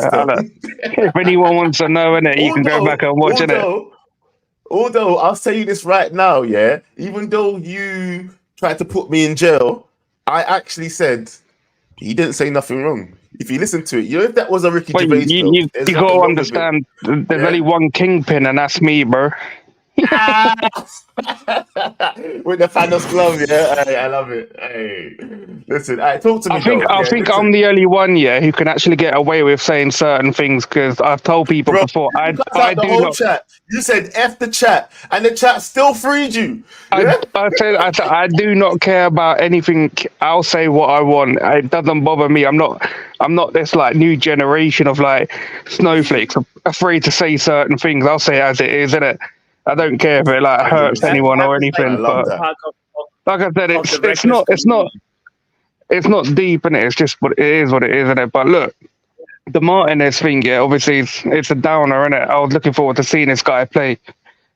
Speaker 4: If anyone wants to know, innit, you can go back and watch it.
Speaker 2: Although I'll tell you this right now, yeah, even though you tried to put me in jail, I actually said he didn't say nothing wrong. If you listen to it, if that was a Ricky Gervais,
Speaker 4: you got to understand. There's only one kingpin, and that's me, bro.
Speaker 2: With the Thanos glove, yeah. Hey, I love it. Hey, listen, talk to me.
Speaker 4: I think I'm the only one, who can actually get away with saying certain things because I've told people
Speaker 2: bro,
Speaker 4: before.
Speaker 2: you cut out the whole chat. You said F the chat, and the chat still freed you. Yeah?
Speaker 4: I do not care about anything. I'll say what I want. It doesn't bother me. I'm not this like new generation of like snowflakes afraid to say certain things. I'll say it as it is, innit? I don't care if it like hurts anyone or anything. But like I said, it's not deep, innit? It's just what it is, innit? But look, the Martinez thing, obviously it's a downer, innit? I was looking forward to seeing this guy play,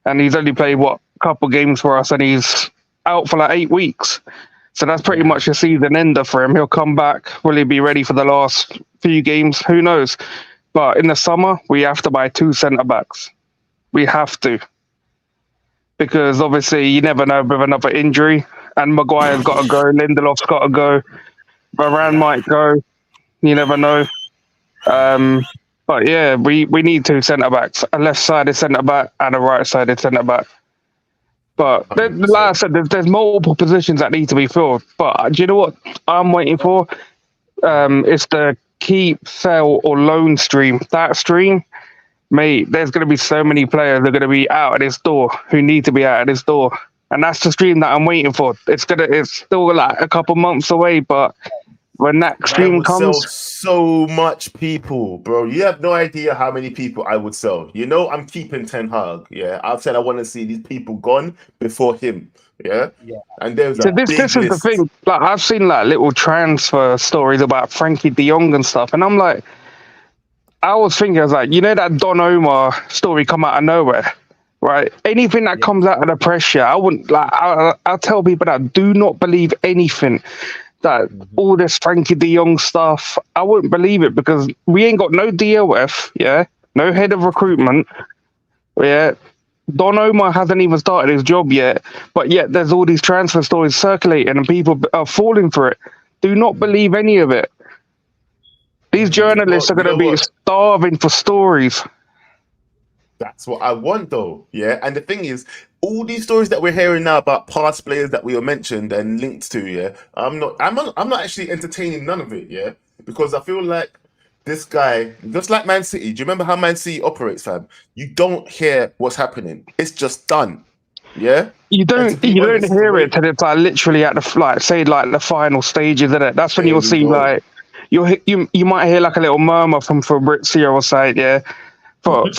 Speaker 4: and he's only played a couple games for us, and he's out for like 8 weeks. So that's pretty much a season ender for him. He'll come back. Will he be ready for the last few games? Who knows? But in the summer, we have to buy 2 centre backs. We have to. Because obviously you never know with another injury. And Maguire's got to go. Lindelof's got to go. Varane might go. You never know. But yeah, we need 2 centre backs. A left-sided centre back and a right-sided centre back. But like I said, there's multiple positions that need to be filled. But do you know what I'm waiting for? It's the keep, sell, or loan stream. That stream, mate, there's going to be so many players that are going to be out at this door who need to be out at this door. And that's the stream that I'm waiting for. It's still like a couple months away, but when that stream comes,
Speaker 2: so much people, bro. You have no idea how many people I would sell. You know, I'm keeping Ten Hag. Yeah, I've said I want to see these people gone before him. Yeah. And there's
Speaker 4: this is the thing. Like I've seen like little transfer stories about Frankie De Jong and stuff, and I'm like, I was like, you know that Don Omar story come out of nowhere, right? Anything that comes out of the pressure, I wouldn't like. I'll tell people that do not believe anything. That all this Frankie De Jong stuff, I wouldn't believe it because we ain't got no DOF, no head of recruitment, Don Omar hasn't even started his job yet, but yet there's all these transfer stories circulating and people are falling for it. Do not believe any of it. These journalists are going to be starving for stories.
Speaker 2: That's what I want, though. Yeah, and the thing is, all these stories that we're hearing now about past players that we were mentioned and linked to, I'm not actually entertaining none of it, because I feel like this guy, just like Man City. Do you remember how Man City operates, fam? You don't hear what's happening; it's just done. Yeah,
Speaker 4: you don't hear it till it's like literally at the the final stages, isn't it? That's when you'll see like you might hear like a little murmur from Fabrizio or something, for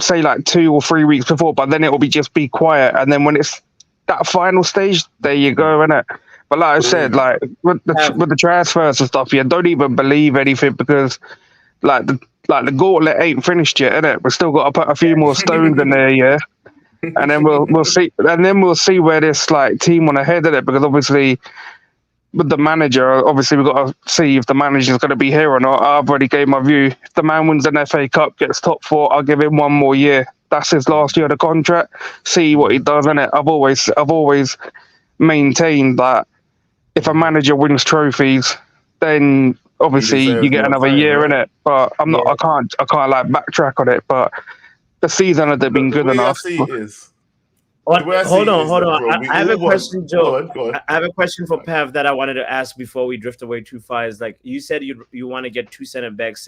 Speaker 4: say 2 or 3 weeks before, but then it will be quiet, and then when it's that final stage, there you go, innit? But like I said, like with the transfers and stuff, don't even believe anything because the gauntlet ain't finished yet, innit? We've still got to put a few more stones in there, and then we'll see, where this team want to head at it, because obviously with the manager, obviously we've got to see if the manager's going to be here or not. I've already gave my view. If the man wins an FA Cup, gets top 4, I'll give him 1 more year. That's his last year of the contract. See what he does, innit? I've always maintained that if a manager wins trophies, then obviously you get another year, innit? But I'm not. I can't backtrack on it. But the season had been good enough.
Speaker 1: Hold on. I have a question, Joe. Go on. I have a question for Pav that I wanted to ask before we drift away too far. Is like you said, you want to get 2 center backs.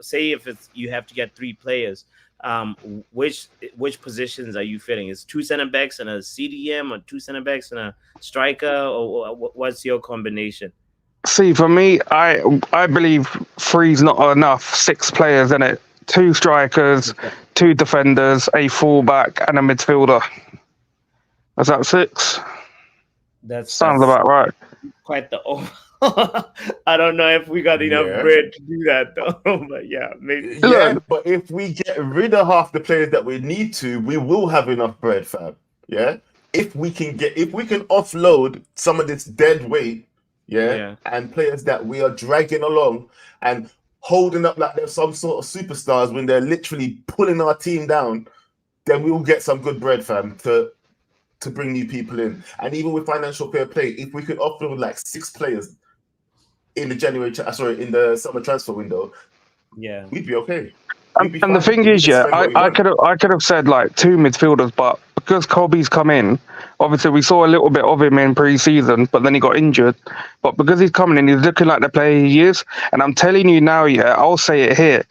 Speaker 1: Say if you have to get 3 players, which positions are you fitting? Is 2 center backs and a CDM, or 2 center backs and a striker, or what's your combination?
Speaker 4: See, for me, I believe 3's not enough. 6 players in it. 2 strikers, 2 defenders, a fullback, and a midfielder. Is that 6? That sounds about right.
Speaker 1: Quite the I don't know if we got enough bread to do that, though. But maybe.
Speaker 2: Yeah, but if we get rid of half the players that we need to, we will have enough bread, fam. Yeah. If we can offload some of this dead weight, and players that we are dragging along and holding up like they're some sort of superstars when they're literally pulling our team down, then we will get some good bread, fam, to bring new people in. And even with financial fair play, if we could offload 6 players in the in the summer transfer window, we'd be okay.
Speaker 4: And the thing is, yeah, I could have said like 2 midfielders, but because Kobe's come in, obviously we saw a little bit of him in pre-season, but then he got injured. But because he's coming in, he's looking like the player he is. And I'm telling you now, yeah, I'll say it here.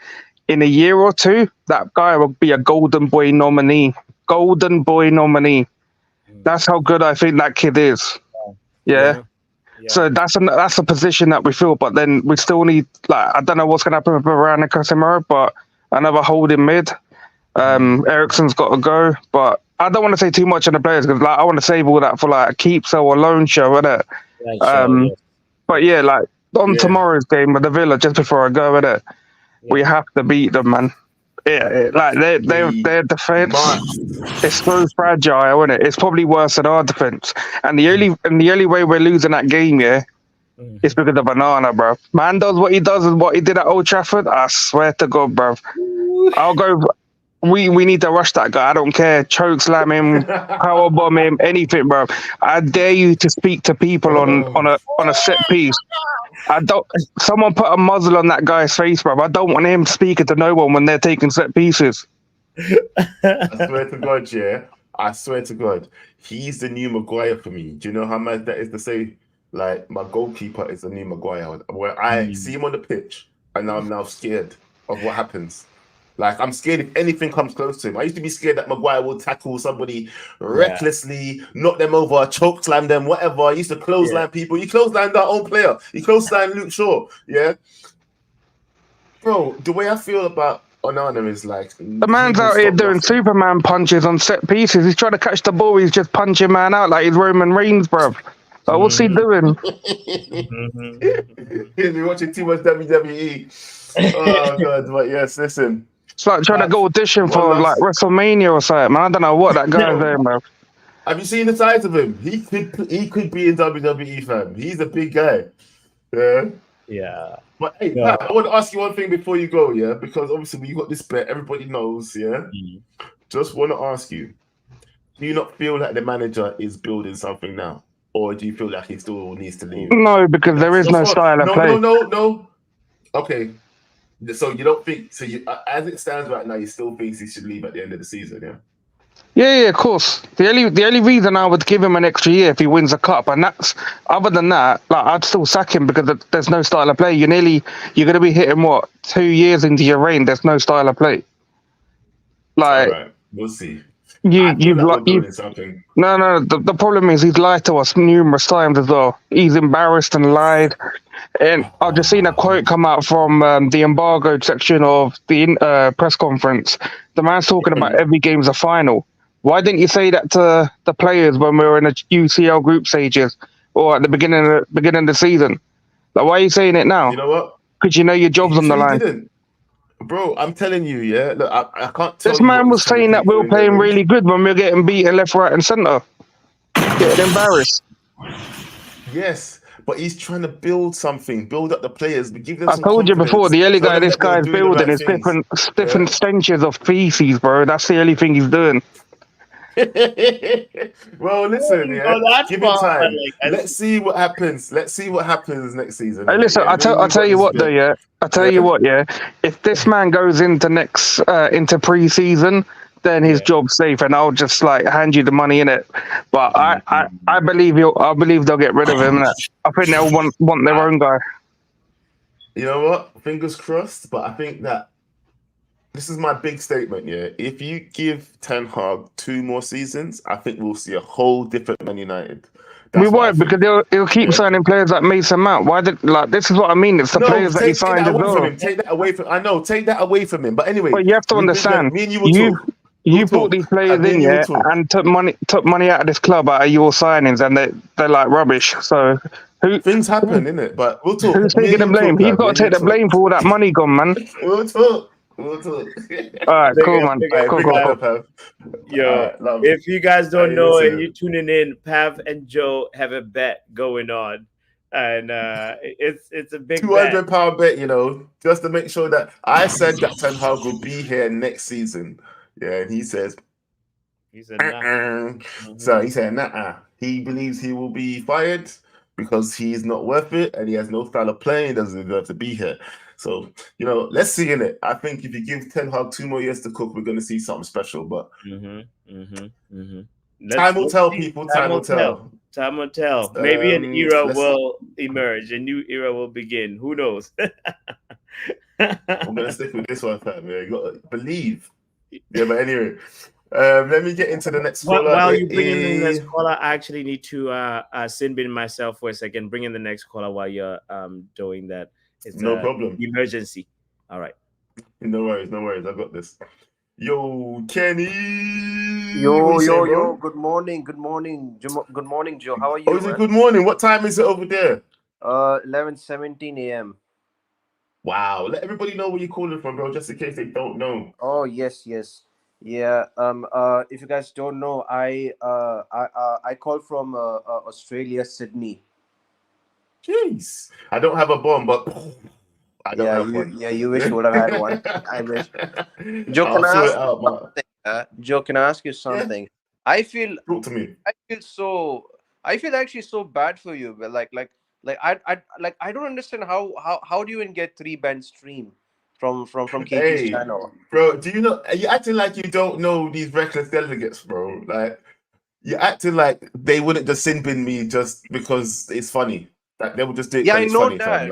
Speaker 4: In a year or two, that guy will be a golden boy nominee. Golden boy nominee. That's how good I think that kid is. Yeah. So that's a position that we feel, but then we still need, like, I don't know what's going to happen with Varane and Casemiro, but another holding mid. Ericsson's got to go, but I don't want to say too much on the players because, like, I want to save all that for like a keep sell or loan show, innit? But yeah, like on tomorrow's game with the Villa, just before I go, innit? We have to beat them, man. Yeah, like their defense is so fragile, isn't it? It's probably worse than our defense. And the only way we're losing that game, is because of Banana, bro. Man does what he does and what he did at Old Trafford. I swear to God, bro. I'll go. We need to rush that guy. I don't care. Choke slam him, power bomb him, anything, bro. I dare you to speak to people on a set piece. I don't. Someone put a muzzle on that guy's face, bro. I don't want him speaking to no one when they're taking set pieces.
Speaker 2: I swear to God, yeah. I swear to God, he's the new Maguire for me. Do you know how mad that is to say? Like, my goalkeeper is the new Maguire. Where I see him on the pitch, and I'm now scared of what happens. Like, I'm scared if anything comes close to him. I used to be scared that Maguire will tackle somebody recklessly, knock them over, choke slam them, whatever. I used to clothesline people. He clotheslined our own player. He clotheslined Luke Shaw. Yeah. Bro, the way I feel about Onana is like...
Speaker 4: The man's out here doing Superman punches on set pieces. He's trying to catch the ball. He's just punching man out like he's Roman Reigns, bro. Like, what's he doing?
Speaker 2: He's watching too much WWE. Oh, God. But yes, listen.
Speaker 4: It's like trying to go audition for like WrestleMania or something, man. I don't know what that guy's doing, bro.
Speaker 2: Have you seen the size of him? He could be in WWE, fam. He's a big guy. Yeah.
Speaker 1: Yeah.
Speaker 2: But hey, Pat, I want to ask you one thing before you go, yeah? Because obviously when you got this bet, everybody knows, yeah? Just want to ask you, do you not feel like the manager is building something now? Or do you feel like he still needs to leave?
Speaker 4: No, because there is no style of play.
Speaker 2: No. Okay. So you don't think, so you, as it stands right now, you still think he should leave at the end of the season, yeah?
Speaker 4: Yeah, of course. The only reason I would give him an extra year if he wins a cup, and that's, other than that, like, I'd still sack him because there's no style of play. You're going to be hitting, what, 2 years into your reign, there's no style of play. Like,
Speaker 2: all right, we'll see.
Speaker 4: No. The problem is he's lied to us numerous times as well. He's embarrassed and lied. And I've just seen a quote come out from the embargoed section of the press conference. The man's talking about every game's a final. Why didn't you say that to the players when we were in the UCL group stages or at the beginning of the season? Like, why are you saying it now?
Speaker 2: You know what?
Speaker 4: Because you know your job's on the line.
Speaker 2: Didn't. Bro, I'm telling you, yeah. Look, I can't tell
Speaker 4: this man was saying that we were playing really good when we were getting beaten left, right, and centre. Getting embarrassed.
Speaker 2: Yes, but he's trying to build something, build up the players. Give them
Speaker 4: I told you before, the only guy this guy's building is different stenches of feces, bro. That's the only thing he's doing.
Speaker 2: Well, listen, give it time. Let's see what happens. Let's see what happens next season.
Speaker 4: Hey, listen, I'll tell you what, though, yeah. I'll tell you what, yeah. If this man goes into into pre-season, then his job's safe, and I'll just like hand you the money in it. But I believe they'll get rid of him. I think they'll want their own guy.
Speaker 2: You know what? Fingers crossed. But I think that this is my big statement, yeah. If you give Ten Hag 2 more seasons, I think we'll see a whole different Man United.
Speaker 4: We won't, because he'll keep signing players like Mason Mount. This is what I mean. It's the players that he signed as well.
Speaker 2: Take that away from him. I know, take that away from him. But anyway,
Speaker 4: but you have to understand. You brought these players in, yeah, and took money out of this club out of your signings, and they're like rubbish. So
Speaker 2: things happen, innit? But we'll talk.
Speaker 4: Who's taking the blame? He's got to take the blame for all that money gone, man.
Speaker 2: We'll talk.
Speaker 4: All right, cool, man. Cool.
Speaker 1: Yo, if you guys don't know and you're tuning in, Pav and Joe have a bet going on, and it's a big
Speaker 2: £200 bet, you know, just to make sure that I said that Ten Hag will be here next season. Yeah, and he said nah. So he said nah. He believes he will be fired because he's not worth it and he has no style of playing. He doesn't deserve to be here. So, let's see in it. I think if you give Ten Hag 2 more years to cook, we're going to see something special. But time will tell, people. Time will tell.
Speaker 1: Time will tell. Maybe an era will emerge. A new era will begin. Who knows?
Speaker 2: I'm going to stick with this one, fam. You got to believe. Yeah, but anyway, let me get into the next caller.
Speaker 1: While you bring in the next caller, I actually need to sin bin myself for a second. Bring in the next caller while you're doing that. It's
Speaker 2: no problem.
Speaker 1: Emergency. All right.
Speaker 2: No worries. I got this. Yo, Kenny.
Speaker 5: Yo. Good morning. Good morning, Joe. How are you?
Speaker 2: Oh, is it good morning? What time is it over there?
Speaker 5: 11:17 a.m.
Speaker 2: Wow. Let everybody know where you're calling from, bro, just in case they don't know.
Speaker 5: Oh, yes. Yeah. If you guys don't know, I call from Australia, Sydney.
Speaker 2: Jeez. I don't have a bomb, but I don't have one.
Speaker 5: Yeah, you wish you would have had one. I wish. Joe, can I ask you something? Joe, can I ask you something? Yeah. I feel.
Speaker 2: Talk to me.
Speaker 5: I feel actually so bad for you. But I don't understand how do you even get 3-band stream from KG's channel,
Speaker 2: bro? Do you know? Are you acting like you don't know these reckless delegates, bro? Like you're acting like they wouldn't just sin bin me just because it's funny. Like they would just do it.
Speaker 5: Yeah, I know
Speaker 2: funny,
Speaker 5: that,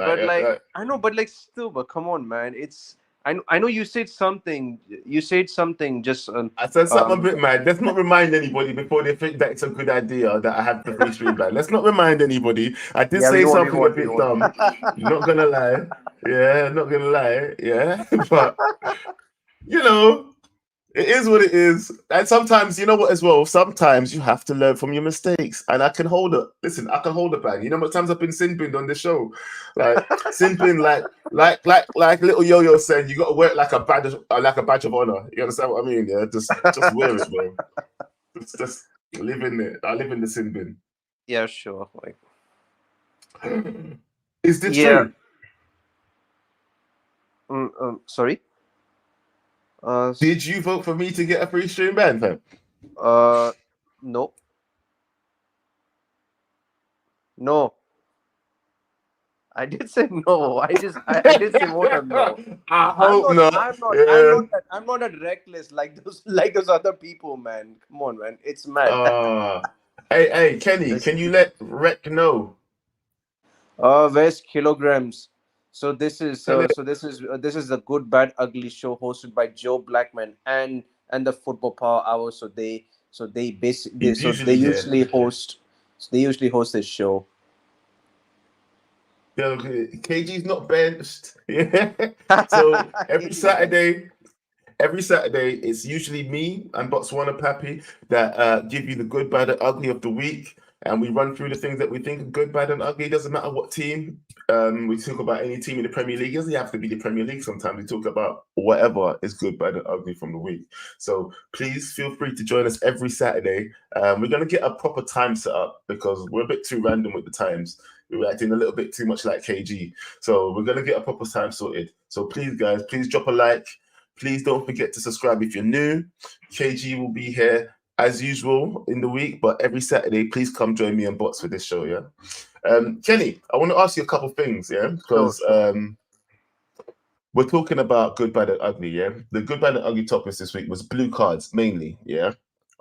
Speaker 5: but still, but come on, man. It's I know you said something. You said something. Just
Speaker 2: I said something a bit mad. Let's not remind anybody before they think that it's a good idea that I have the free stream ban. Let's not remind anybody. I did say something a bit dumb. Not gonna lie. Yeah, not gonna lie. Yeah, but it is what it is. And sometimes, you know what, as well, sometimes you have to learn from your mistakes. And I can hold it. Listen, I can hold a ban. You know how much times I've been sin-binned on the show? Like, sin-binned, like little Yo-Yo saying, you got to wear it like a badge of honor. You understand what I mean? Yeah, just wear it, bro. Just live in it. I live in the sin-bin.
Speaker 5: Yeah, sure.
Speaker 2: Is this true?
Speaker 5: Sorry?
Speaker 2: Did you vote for me to get a free stream ban, fam?
Speaker 5: No. No. I did say no. I did say vote on no.
Speaker 2: I hope not.
Speaker 5: I'm not that reckless like those other people, man. Come on, man. It's mad.
Speaker 2: Hey, Kenny, can you let Rec know?
Speaker 5: Where's kilograms? So this is the Good Bad Ugly show hosted by Joe Blackman and the Football Power Hour. So they usually host this show.
Speaker 2: KG's not benched. Yeah. So every Saturday it's usually me and Botswana Pappy that give you the good, bad, and ugly of the week. And we run through the things that we think are good, bad, and ugly. It doesn't matter what team. We talk about any team in the Premier League. It doesn't have to be the Premier League sometimes. We talk about whatever is good, bad, and ugly from the week. So please feel free to join us every Saturday. We're going to get a proper time set up because we're a bit too random with the times. We're acting a little bit too much like KG. So we're going to get a proper time sorted. So please, guys, please drop a like. Please don't forget to subscribe if you're new. KG will be here as usual in the week, but every Saturday, please come join me and Bots for this show, yeah? Kenny, I want to ask you a couple things, yeah? Because we're talking about good, bad, and ugly, yeah? The good, bad, and ugly topics this week was blue cards, mainly, yeah?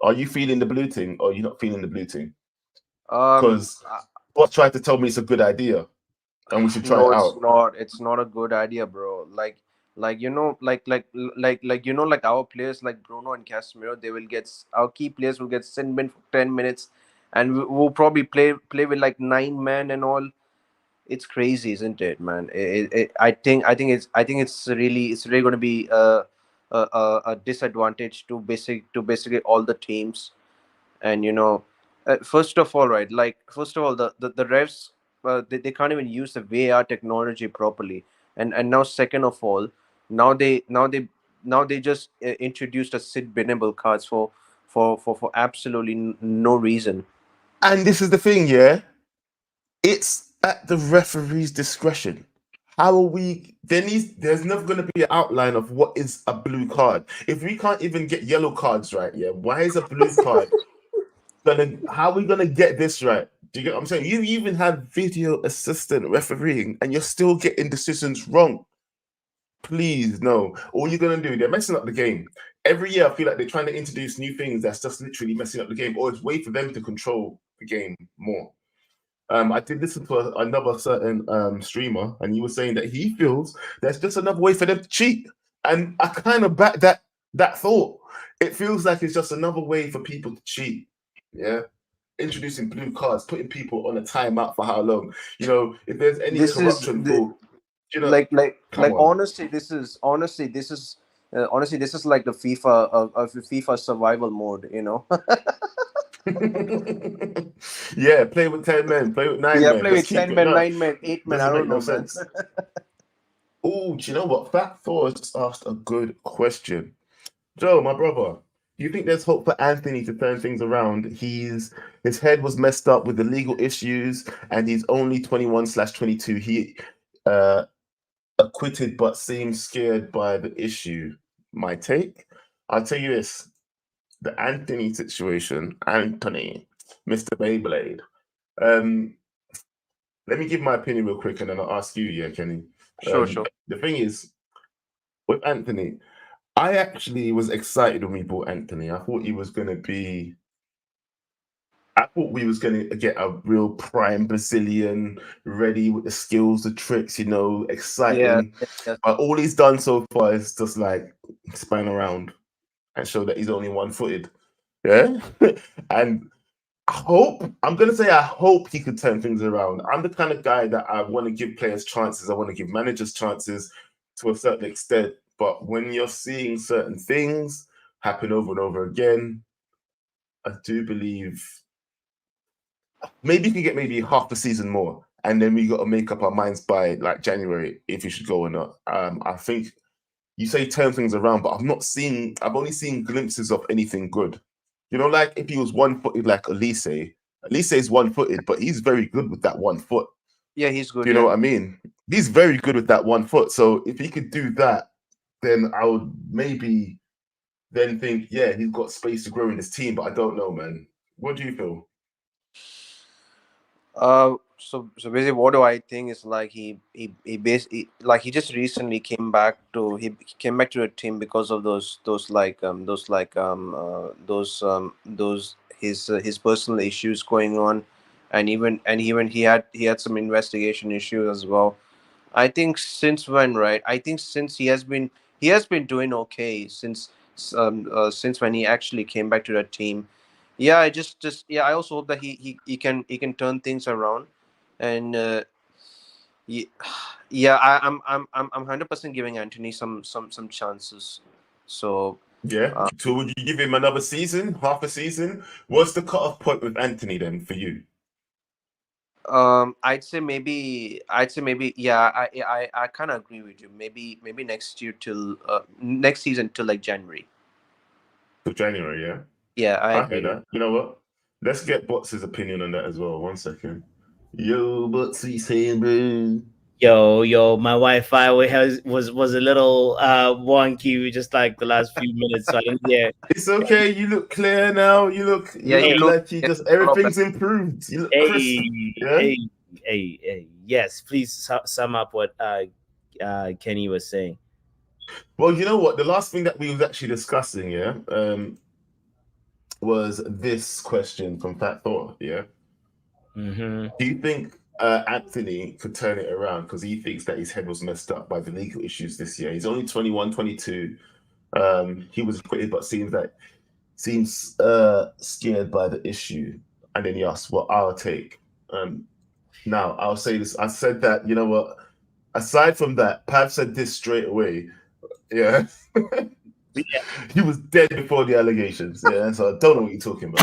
Speaker 2: Are you feeling the blue thing, or are you not feeling the blue thing? Because Bots tried to tell me it's a good idea, and we should try it out.
Speaker 5: It's not a good idea, bro. Like our players like Bruno and Casemiro, our key players will get sin bin for 10 minutes, and we'll probably play with like 9 men and all. It's crazy, isn't it, man? I think it's really going to be a disadvantage to basically all the teams, and first of all, right? Like first of all, the refs they can't even use the VAR technology properly, and now second of all. Now they just introduced a sit binnable cards for absolutely no reason.
Speaker 2: And this is the thing, yeah. It's at the referee's discretion. How are we? There's never going to be an outline of what is a blue card. If we can't even get yellow cards right, yeah. Why is a blue card how are we gonna get this right? Do you get what I'm saying? You even have video assistant refereeing, and you're still getting decisions wrong. Please, no. All you're gonna do, they're messing up the game. Every year, I feel like they're trying to introduce new things that's just literally messing up the game, or it's way for them to control the game more. I did listen to another certain streamer, and he was saying that he feels there's just another way for them to cheat, and I kind of back that thought. It feels like it's just another way for people to cheat. Yeah, introducing blue cards, putting people on a timeout for how long? You know, if there's any
Speaker 5: This is
Speaker 2: corruption
Speaker 5: the,
Speaker 2: for, you know, come on.
Speaker 5: honestly, this is like the FIFA of FIFA survival mode, you know.
Speaker 2: Yeah, play with 10 men, play with 9
Speaker 5: Yeah,
Speaker 2: men.
Speaker 5: play
Speaker 2: Just
Speaker 5: with
Speaker 2: keep
Speaker 5: 10
Speaker 2: it.
Speaker 5: men,
Speaker 2: No,
Speaker 5: 9 men, 8 men. I
Speaker 2: doesn't make
Speaker 5: don't
Speaker 2: no
Speaker 5: know, man.
Speaker 2: sense. Oh, do you know what? Fat Thor just asked a good question. Joe, my brother, do you think there's hope for Anthony to turn things around? His head was messed up with the legal issues, and he's only 21/22. He acquitted but seems scared by the issue. My take? I'll tell you this. The Anthony situation, Anthony, Mr. Beyblade. Let me give my opinion real quick and then I'll ask you, yeah, Kenny.
Speaker 5: Sure.
Speaker 2: The thing is, with Anthony, I actually was excited when we bought Anthony. I thought we was gonna get a real prime Brazilian, ready with the skills, the tricks, you know, exciting.
Speaker 5: Yeah.
Speaker 2: But all he's done so far is just like span around and show that he's only one-footed. Yeah. And I hope he could turn things around. I'm the kind of guy that I want to give players chances. I want to give managers chances to a certain extent. But when you're seeing certain things happen over and over again, I do believe maybe you can get maybe half the season more. And then we got to make up our minds by like January if you should go or not. I think you say turn things around, but I've only seen glimpses of anything good. You know, like if he was one-footed like Elise is one-footed, but he's very good with that 1 foot.
Speaker 5: Yeah, he's good.
Speaker 2: Do you know what I mean? He's very good with that 1 foot. So if he could do that, then I would maybe then think, yeah, he's got space to grow in his team, but I don't know, man. What do you feel?
Speaker 5: So basically, what do I think is like he basically like he just recently came back to he came back to a team because of those his personal issues going on, and even he had some investigation issues as well. I think since when, right? I think since he has been doing okay since when he actually came back to that team. Yeah, yeah. I also hope that he can turn things around, and yeah, yeah. I'm 100% giving Anthony some chances. So
Speaker 2: Yeah. So would you give him another season, half a season? What's the cutoff point with Anthony then for you?
Speaker 5: I'd say maybe yeah. I kind of agree with you. Maybe next year till next season till like January.
Speaker 2: Till January, yeah.
Speaker 5: Yeah, I
Speaker 2: I
Speaker 5: agree.
Speaker 2: hear that. You know what? Let's get Bots's opinion on that as well. 1 second. Yo, Bots, what you saying, bro?
Speaker 1: Yo, my Wi-Fi was a little wonky just like the last few minutes, so I didn't hear.
Speaker 2: It's okay. You look clear now. You look like you just everything's improved. You look crisp. Yeah?
Speaker 1: Hey. Yes, please sum up what Kenny was saying.
Speaker 2: Well, you know what? The last thing that we was actually discussing, yeah, was this question from Fat Thor, yeah.
Speaker 1: Mm-hmm.
Speaker 2: Do you think Anthony could turn it around because he thinks that his head was messed up by the legal issues this year? He's only 21, 22. He was acquitted, but seems scared by the issue. And then he asked what our take. Now, I'll say this. I said that, you know what? Aside from that, Pav said this straight away. Yeah. He was dead before the allegations. Yeah, so I don't know what you're talking about.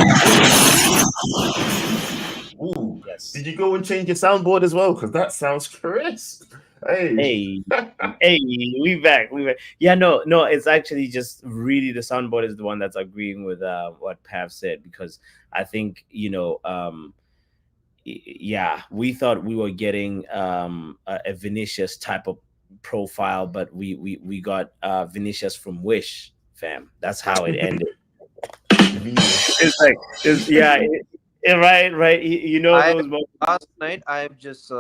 Speaker 2: Ooh,
Speaker 1: yes.
Speaker 2: Did you go and change your soundboard as well? Because that sounds crisp.
Speaker 1: Hey, we back. Yeah, no, it's actually just really the soundboard is the one that's agreeing with what Pav said, because I think, yeah, we thought we were getting a Vinicius type of profile, but we got Vinicius from Wish, fam. That's how it ended. It's like right. You know those moments.
Speaker 5: Last night I've just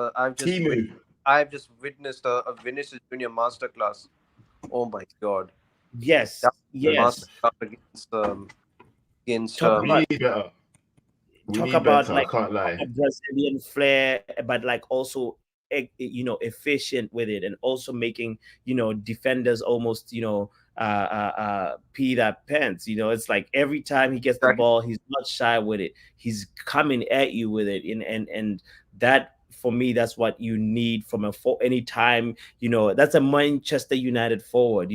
Speaker 5: witnessed a Vinicius Junior masterclass. Oh my God.
Speaker 1: Yes,
Speaker 5: That
Speaker 1: yes.
Speaker 5: against
Speaker 1: Talk
Speaker 2: We
Speaker 1: about
Speaker 2: need better. We
Speaker 1: talk
Speaker 2: need
Speaker 1: about
Speaker 2: better. I
Speaker 1: like
Speaker 2: can't lie.
Speaker 1: a Brazilian flair, but like also efficient with it, and also making defenders almost pee their pants. It's like every time he gets the
Speaker 5: exactly.
Speaker 1: ball, he's not shy with it. He's coming at you with it, and that for me, that's what you need from any time. That's a Manchester United forward.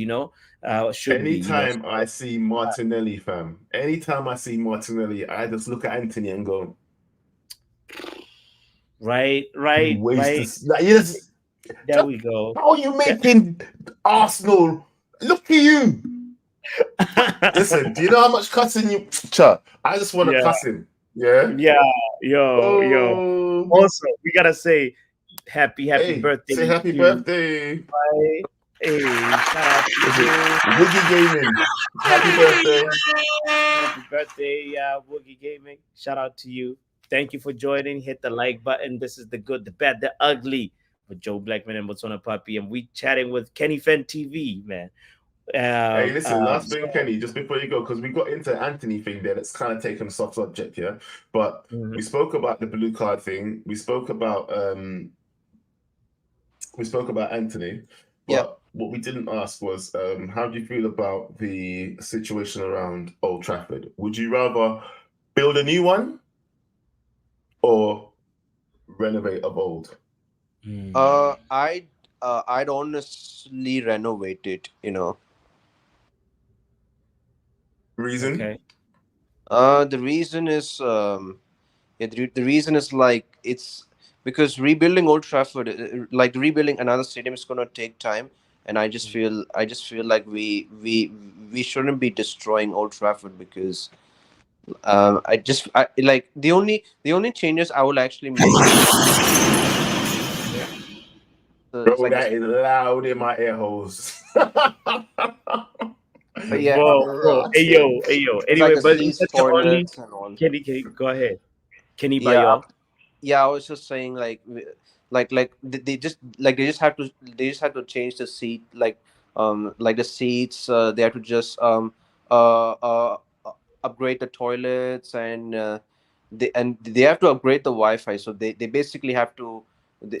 Speaker 1: Should be.
Speaker 2: Anytime I see Martinelli, fam. Anytime I see Martinelli, I just look at Anthony and go,
Speaker 1: Right,
Speaker 2: "You
Speaker 1: right,
Speaker 2: waste
Speaker 1: right.
Speaker 2: this." Like, yes.
Speaker 1: There we go.
Speaker 2: How are you making Arsenal? Look at you. Listen, do you know how much cussing you? Cha, I just want to
Speaker 1: Yeah,
Speaker 2: cuss him. Yeah.
Speaker 1: yeah, yo.
Speaker 2: Oh,
Speaker 1: Also, we gotta say happy
Speaker 2: hey,
Speaker 1: birthday
Speaker 2: say happy
Speaker 1: to
Speaker 2: birthday.
Speaker 1: my. Hey, shout out to
Speaker 2: Is it
Speaker 1: you.
Speaker 2: Wiggy Gaming? Happy birthday.
Speaker 1: Happy birthday, Woogie Gaming. Shout out to you. Thank you for joining. Hit the like button. This is the good, the bad, the ugly with Joe Blackman and Botswana Puppy, and we chatting with Kenny Fan TV, man.
Speaker 2: Hey, listen, last
Speaker 1: So,
Speaker 2: thing, Kenny, just before you go, because we got into Anthony thing there, let's kind of take him soft subject, yeah. But we spoke about the blue card thing. We spoke about Anthony. But
Speaker 5: Yeah.
Speaker 2: what we didn't ask was how do you feel about the situation around Old Trafford? Would you rather build a new one or renovate of old?
Speaker 5: I'd honestly renovate it.
Speaker 2: Reason?
Speaker 1: okay.
Speaker 5: The reason is the reason is like it's because rebuilding Old Trafford, like rebuilding another stadium, is gonna take time, and I just feel like we shouldn't be destroying Old Trafford because I like the only changes I will actually make. It's
Speaker 2: Bro,
Speaker 5: like
Speaker 2: that is loud in my ear holes.
Speaker 5: yeah,
Speaker 1: Bro. Hey yo.
Speaker 5: it's like
Speaker 1: Anyway,
Speaker 5: the
Speaker 1: but is
Speaker 5: seats,
Speaker 1: that your only?
Speaker 5: toilets, and all.
Speaker 1: Kenny, go ahead. Kenny by
Speaker 5: Yeah,
Speaker 1: y'all.
Speaker 5: yeah. I was just saying they just have to change the seat like the seats. They have to just uh, uh upgrade the toilets and they have to upgrade the Wi-Fi. So they basically have to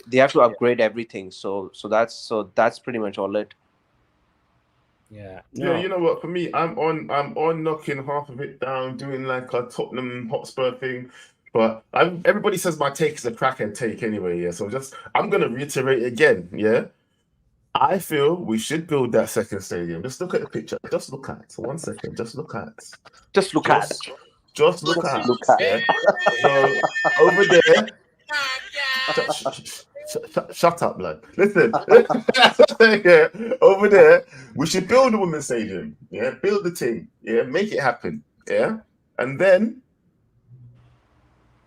Speaker 5: they have to upgrade everything. So that's pretty much all it.
Speaker 1: Yeah.
Speaker 2: Yeah,
Speaker 1: No.
Speaker 2: you know what? For me, I'm on knocking half of it down, doing like a Tottenham Hotspur thing. But everybody says my take is a crackhead take anyway. Yeah, so I'm gonna reiterate again. Yeah, I feel we should build that second stadium. Just look at the picture. Just look at it. So 1 second. Just look at it.
Speaker 5: Just look at it.
Speaker 2: Just look at
Speaker 5: Look
Speaker 2: it.
Speaker 5: at
Speaker 2: Yeah. So over there. Shut up, lad. Listen, yeah, over there, we should build a women's stadium. Yeah, build the team. Yeah, make it happen. Yeah, and then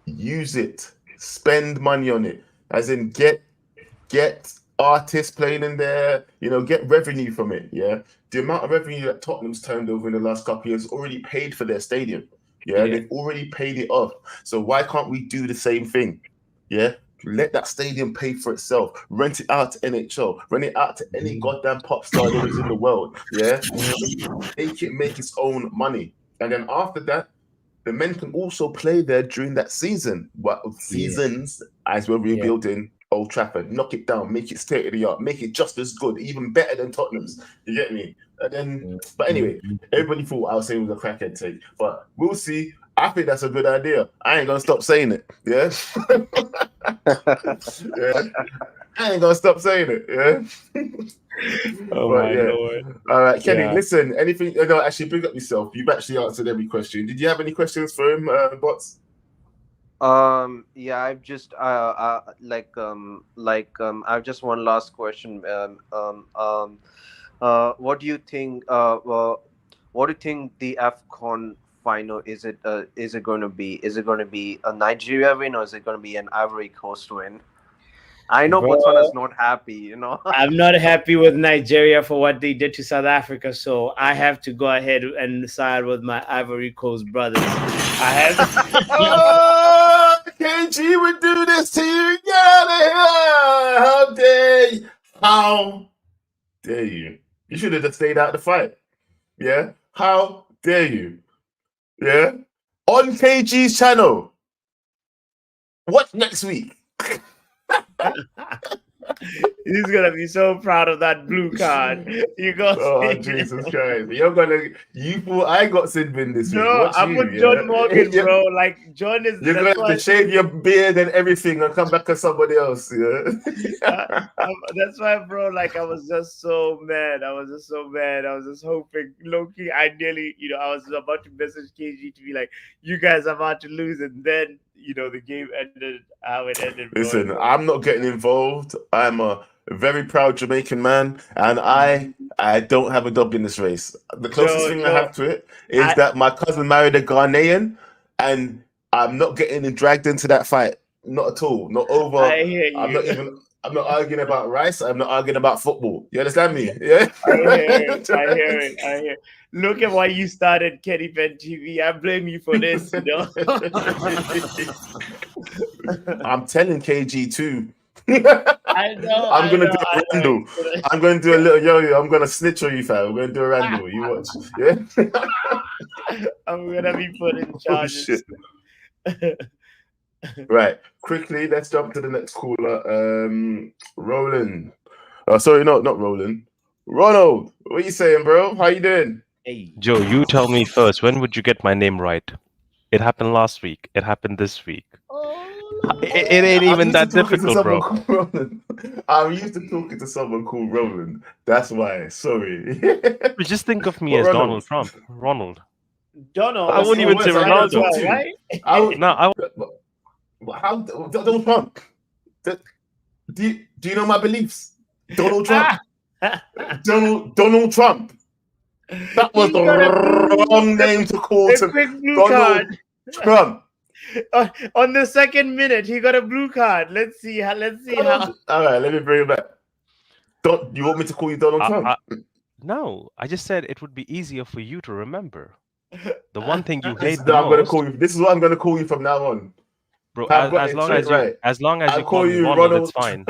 Speaker 2: use it. Spend money on it, as in get artists playing in there. Get revenue from it. Yeah, the amount of revenue that Tottenham's turned over in the last couple of years already paid for their stadium. Yeah, they've already paid it off. So why can't we do the same thing? Yeah. Let that stadium pay for itself. Rent it out to NHL. Rent it out to any goddamn pop star there is in the world. Yeah. Make its own money. And then after that, the men can also play there during that season. Seasons as we're rebuilding Old Trafford. Knock it down, make it state of the art, make it just as good, even better than Tottenham's. You get me? And then, but anyway, everybody thought I was saying it was a crackhead take, but we'll see. I think that's a good idea. I ain't gonna stop saying it. Yeah. Yeah. I ain't gonna stop saying it. Yeah.
Speaker 1: Oh
Speaker 2: But
Speaker 1: my
Speaker 2: yeah.
Speaker 1: lord.
Speaker 2: All right, Kenny.
Speaker 1: Yeah.
Speaker 2: Listen. Anything? No, actually, bring up yourself. You've actually answered every question. Did you have any questions for him, Bots?
Speaker 5: Yeah, I've just I've just one last question. What do you think what do you think the AFCON final is it going to be? Is it going to be a Nigeria win or is it going to be an Ivory Coast win? I know
Speaker 1: Bro,
Speaker 5: Botswana's not happy.
Speaker 1: I'm not happy with Nigeria for what they did to South Africa, so I have to go ahead and side with my Ivory Coast brothers. I have to.
Speaker 2: Oh, KG would do this to you. Get out of here. How dare you? How dare you? You should have just stayed out the fight. Yeah? How dare you? Yeah? On KG's channel. What next week?
Speaker 1: He's gonna be so proud of that blue card. You go.
Speaker 2: Oh, Jesus Christ. You thought I got Sidbin this week.
Speaker 1: No,
Speaker 2: What's
Speaker 1: I'm
Speaker 2: you?
Speaker 1: with John Morgan,
Speaker 2: Yeah?
Speaker 1: bro. Like John is.
Speaker 2: You're gonna have to shave your beard and everything and come back as somebody else. Yeah.
Speaker 1: That's why, bro. Like I was just so mad. I was just hoping, Loki. I nearly, I was about to message KG to be like, "You guys are about to lose," and then the game ended how it ended. Bro.
Speaker 2: Listen, I'm not getting involved. I'm a very proud Jamaican man, and I don't have a dog in this race. The closest thing I have to it is that my cousin married a Ghanaian, and I'm not getting dragged into that fight. Not at all. Not over.
Speaker 1: I hear you.
Speaker 2: I'm not arguing about rice. I'm not arguing about football. You understand me? Yeah.
Speaker 1: I hear it. Look at why you started Kenny Pen TV. I blame you for this.
Speaker 2: I'm telling KG too.
Speaker 1: I know.
Speaker 2: I'm gonna do a randall. I'm gonna do a little yo-yo. I'm gonna snitch on you, fam. I'm gonna do a randall. You watch. Yeah.
Speaker 1: I'm gonna be put in charge.
Speaker 2: Oh, shit. Right. Quickly, let's jump to the next caller. Roland. Sorry, not Roland. Ronald. What are you saying, bro? How you doing?
Speaker 1: Hey.
Speaker 6: Joe, you tell me first. When would you get my name right? It happened last week. It happened this week. It ain't even that difficult, bro.
Speaker 2: I'm used to talking to someone called Roland. That's why. Sorry.
Speaker 6: Just think of me as Donald Trump. Ronald.
Speaker 1: Donald.
Speaker 6: I wouldn't even say Ronaldo.
Speaker 1: Right?
Speaker 2: How Donald Trump? Do you know my beliefs? Donald Trump. Donald Trump. That was the wrong name to call to Donald Trump.
Speaker 1: On the second minute, he got a blue card. Let's see how.
Speaker 2: All right, let me bring it back. You want me to call you Donald Trump?
Speaker 6: No, I just said it would be easier for you to remember. The one thing you hate
Speaker 2: I'm going to call you. This is what I'm going to call you from now on.
Speaker 6: Bro, as long as you call me Ronald, it's fine.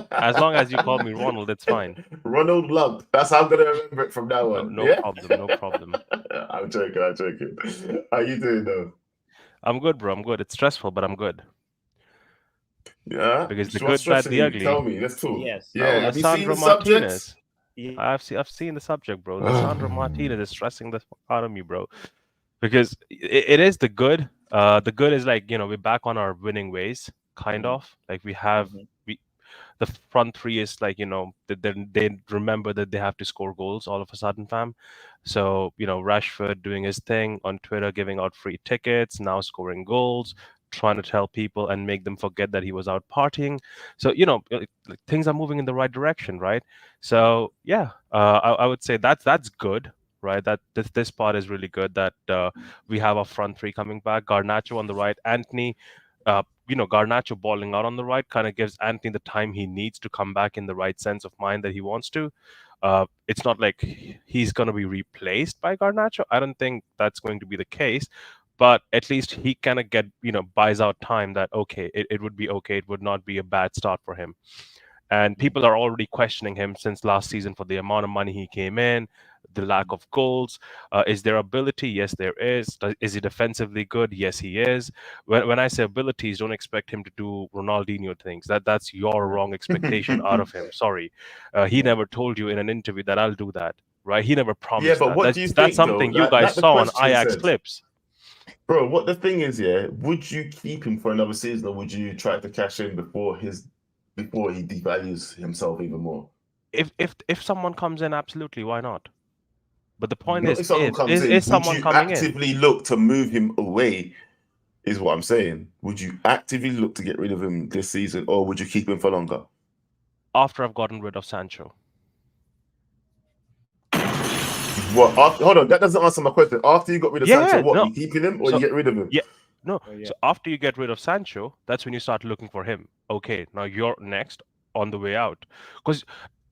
Speaker 6: As long as you call me Ronald, it's fine.
Speaker 2: Ronald Lump. That's how I'm gonna remember it from now on.
Speaker 6: No problem.
Speaker 2: I'm joking. How you doing though?
Speaker 6: I'm good, bro. I'm good. It's stressful, but I'm good.
Speaker 2: Yeah.
Speaker 6: Because the good, bad, the ugly.
Speaker 2: Tell me. Let's talk.
Speaker 1: Yes.
Speaker 2: Yeah. Have you seen the
Speaker 6: Martinez.
Speaker 1: Yeah.
Speaker 6: I've seen the subject, bro. Sandro Martinez is stressing the out of me, bro. Because it is the good. The good is like, we're back on our winning ways, kind of. Like the front three is like, they remember that they have to score goals all of a sudden, fam. So, Rashford doing his thing on Twitter, giving out free tickets, now scoring goals, trying to tell people and make them forget that he was out partying. So, things are moving in the right direction, right? So, yeah, I would say that's good. Right, that this part is really good. That we have our front three coming back. Garnacho on the right, Anthony. Garnacho balling out on the right kind of gives Anthony the time he needs to come back in the right sense of mind that he wants to. It's not like he's going to be replaced by Garnacho. I don't think that's going to be the case. But at least he kind of buys out time that, okay, it would be okay. It would not be a bad start for him. And people are already questioning him since last season for the amount of money he came in, the lack of goals. Is there ability? Yes, there is. Is he defensively good? Yes, he is. When I say abilities, don't expect him to do Ronaldinho things. That's your wrong expectation out of him. Sorry. He never told you in an interview that I'll do that, right? He never promised
Speaker 2: yeah, but
Speaker 6: that.
Speaker 2: What do you think,
Speaker 6: that's something you guys saw on Ajax clips.
Speaker 2: Bro, what the thing is, would you keep him for another season or would you try to cash in before he devalues himself even more?
Speaker 6: If someone comes in, absolutely, why not? But the point is
Speaker 2: someone coming in, actively look to move him away, is what I'm saying. Would you actively look to get rid of him this season, or would you keep him for longer?
Speaker 6: After I've gotten rid of Sancho.
Speaker 2: What? Hold on, that doesn't answer my question. After you got rid of Sancho, you keeping him or you get rid of him?
Speaker 6: Yeah. No. Oh, yeah. So after you get rid of Sancho, that's when you start looking for him. Okay, now you're next on the way out. Because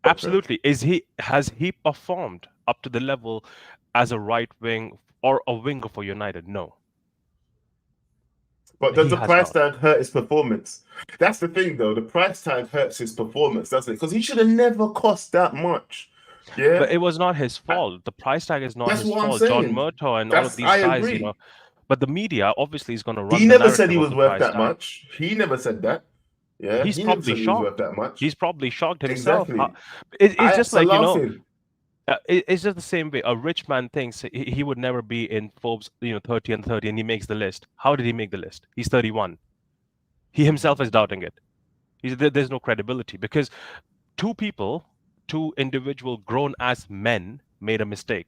Speaker 6: absolutely, has he performed up to the level as a right wing or a winger for United? No.
Speaker 2: But does the price tag hurt his performance? That's the thing, though. The price tag hurts his performance, doesn't it? Because he should have never cost that much. Yeah,
Speaker 6: But it was not his fault. The price tag is not
Speaker 2: that's
Speaker 6: his
Speaker 2: what I'm
Speaker 6: fault. John
Speaker 2: saying.
Speaker 6: Murtaugh and all of these
Speaker 2: I
Speaker 6: guys,
Speaker 2: agree.
Speaker 6: But the media obviously is going to
Speaker 2: He
Speaker 6: run the
Speaker 2: never said he
Speaker 6: narrative of
Speaker 2: was
Speaker 6: the
Speaker 2: worth
Speaker 6: price
Speaker 2: that
Speaker 6: tag.
Speaker 2: much. He never said that. Yeah,
Speaker 6: He's
Speaker 2: he never
Speaker 6: probably
Speaker 2: said he was worth
Speaker 6: shocked.
Speaker 2: that much.
Speaker 6: He's probably shocked himself.
Speaker 2: Exactly.
Speaker 6: It's
Speaker 2: I
Speaker 6: just
Speaker 2: so
Speaker 6: like,
Speaker 2: laughing.
Speaker 6: it's just the same way. A rich man thinks he would never be in Forbes, 30 and 30, and he makes the list. How did he make the list? He's 31. He himself is doubting it. There's no credibility because two individual grown as men made a mistake,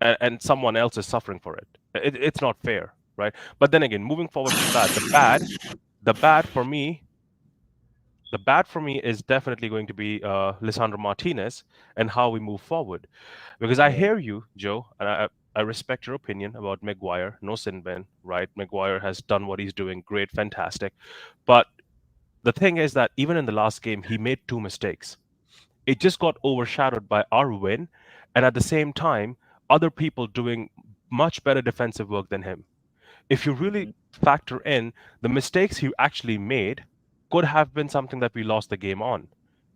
Speaker 6: and someone else is suffering for it. It's not fair, right? But then again, moving forward from that, the bad for me is definitely going to be Lisandro Martinez and how we move forward. Because I hear you, Joe, and I respect your opinion about Maguire. No sin bin, right? Maguire has done what he's doing, great, fantastic. But the thing is that even in the last game, he made two mistakes. It just got overshadowed by our win, and at the same time, other people doing much better defensive work than him. If you really factor in the mistakes he actually made, could have been something that we lost the game on.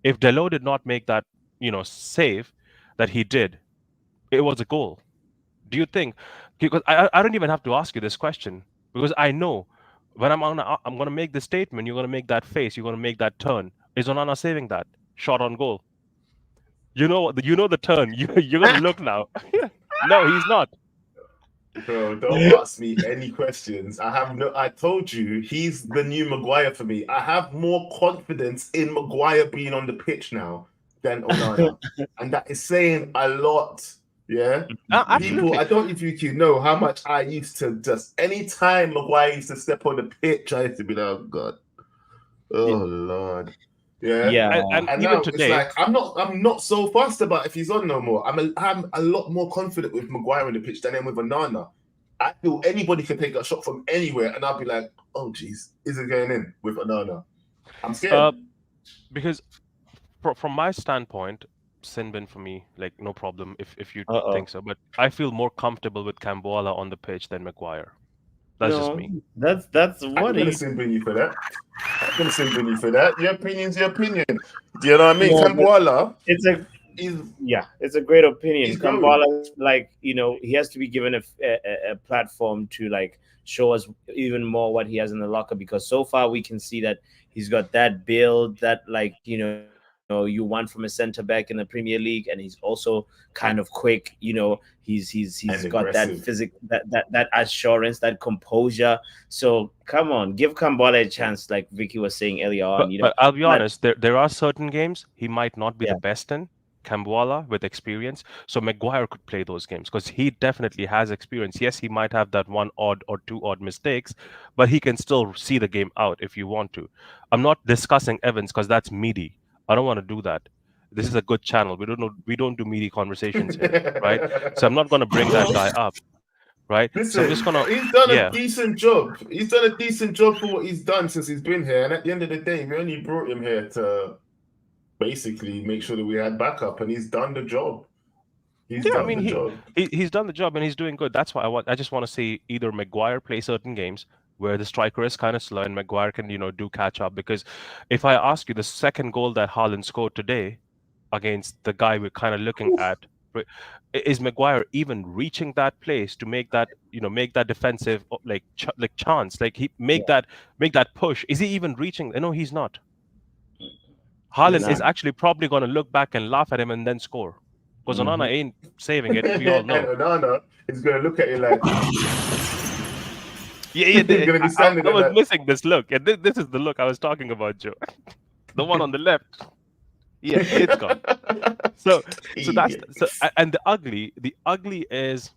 Speaker 6: If Delo did not make that, save that he did, it was a goal. Do you think? Because I don't even have to ask you this question because I know when I'm gonna make the statement, you're gonna make that face, you're gonna make that turn. Is Onana saving that shot on goal? You know the turn. You're gonna look now. No, he's not.
Speaker 2: Bro, don't ask me any questions. I told you he's the new Maguire for me. I have more confidence in Maguire being on the pitch now than Onana. And that is saying a lot. Yeah. People, I don't know if you know how much I used to just anytime Maguire used to step on the pitch, I used to be like, oh God. Oh Lord. Yeah.
Speaker 6: And
Speaker 2: And
Speaker 6: even
Speaker 2: now
Speaker 6: today,
Speaker 2: it's like I'm not so fussed about if he's on no more. I'm a lot more confident with Maguire on the pitch than I am with Onana. I feel anybody can take a shot from anywhere, and I'll be like, "Oh, geez, is it going in with Onana?" I'm scared.
Speaker 6: Because from my standpoint, sin bin for me, like no problem if you think so. But I feel more comfortable with Camboala on the pitch than Maguire. That's just me.
Speaker 1: That's
Speaker 2: I'm
Speaker 1: what
Speaker 2: gonna sin bin you for that. I'm gonna sin bin you for that. Your opinion's your opinion. Do you know what I mean? Camboala.
Speaker 1: It's a great opinion. Kambala, like he has to be given a platform to like show us even more what he has in the locker because so far we can see that he's got that build that like you want from a center back in the Premier League, and he's also kind of quick. He's got that that assurance, that composure. So come on, give Kambala a chance, like Vicky was saying earlier on.
Speaker 6: But I'll be honest, there are certain games he might not be the best in. Camboala with experience, so Maguire could play those games because he definitely has experience. Yes, he might have that one odd or two odd mistakes, but he can still see the game out if you want to. I'm not discussing Evans because that's meaty. I don't want to do that. This is a good channel. We don't do meaty conversations here, right? So I'm not going to bring that guy up, right?
Speaker 2: Listen,
Speaker 6: so I'm just gonna.
Speaker 2: He's done a decent job. He's done a decent job for what he's done since he's been here. And at the end of the day, we only brought him here to basically make sure that we had backup, and he's done the job. He's done the
Speaker 6: job and he's doing good. That's why I just want to see either Maguire play certain games where the striker is kind of slow and Maguire can do catch up. Because if I ask you, the second goal that Haaland scored today against the guy we're kind of looking at, is Maguire even reaching that place to make that make that defensive like chance, like he make that push? Is he even reaching? No, he's not. Haaland is actually probably going to look back and laugh at him and then score. Because Onana ain't saving it, we all know.
Speaker 2: And Onana is going to look at you like...
Speaker 6: I was missing this look. And this is the look I was talking about, Joe. The one on the left. Yeah, it's gone. So that's... and the ugly is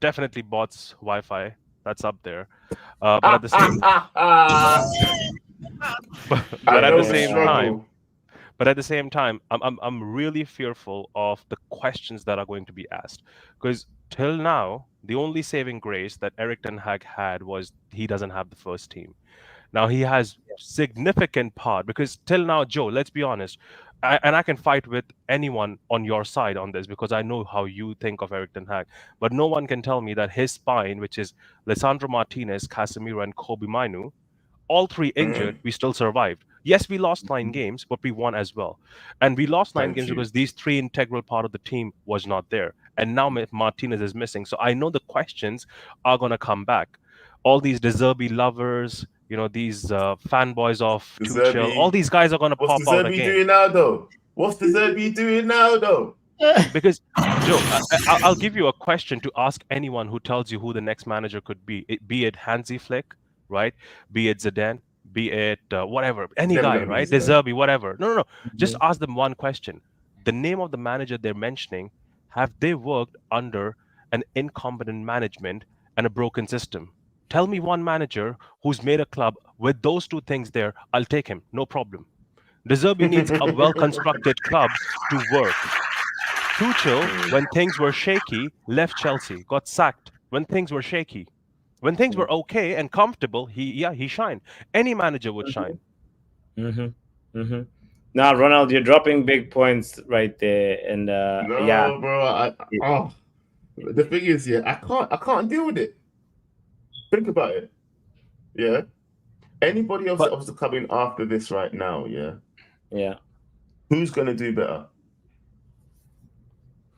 Speaker 6: definitely bots Wi-Fi. That's up there. But at the same... but at the same time, I'm really fearful of the questions that are going to be asked, because till now the only saving grace that Erik ten Hag had was he doesn't have the first team. Now he has significant part, because till now, Joe, let's be honest, I can fight with anyone on your side on this because I know how you think of Erik ten Hag, but no one can tell me that his spine, which is Lisandro Martinez, Casemiro, and Kobe Mainu, all three injured, we still survived. Yes, we lost 9 games, but we won as well. And we lost 9
Speaker 2: Thank
Speaker 6: games
Speaker 2: you.
Speaker 6: because these 3 integral part of the team was not there. And now Martinez is missing. So I know the questions are going to come back. All these De Zerbi lovers, these fanboys of
Speaker 2: The
Speaker 6: Tuchel, all
Speaker 2: Zerbi.
Speaker 6: these guys are going to
Speaker 2: What's
Speaker 6: pop
Speaker 2: the
Speaker 6: out
Speaker 2: Zerbi
Speaker 6: again.
Speaker 2: doing now, though? What's the Zerbi doing now, though?
Speaker 6: Because, Joe, I'll give you a question to ask anyone who tells you who the next manager could be. Be it Hansi Flick, right? Be it Zidane, be it whatever, any
Speaker 2: Never
Speaker 6: guy,
Speaker 2: gonna be
Speaker 6: right? De
Speaker 2: Zidane.
Speaker 6: Zerbi, whatever. No. Just ask them one question. The name of the manager they're mentioning, have they worked under an incompetent management and a broken system? Tell me one manager who's made a club with those two things there. I'll take him. No problem. De Zerbi needs a well-constructed club to work. Tuchel, when things were shaky, left Chelsea, got sacked. When things were shaky, when things were okay and comfortable, he shined. Any manager would shine.
Speaker 1: Now, Ronald, you're dropping big points right there, and
Speaker 2: No, bro. The thing is, I can't deal with it. Think about it. Yeah. Anybody else that was to come in after this right now,
Speaker 1: yeah.
Speaker 2: Who's gonna do better?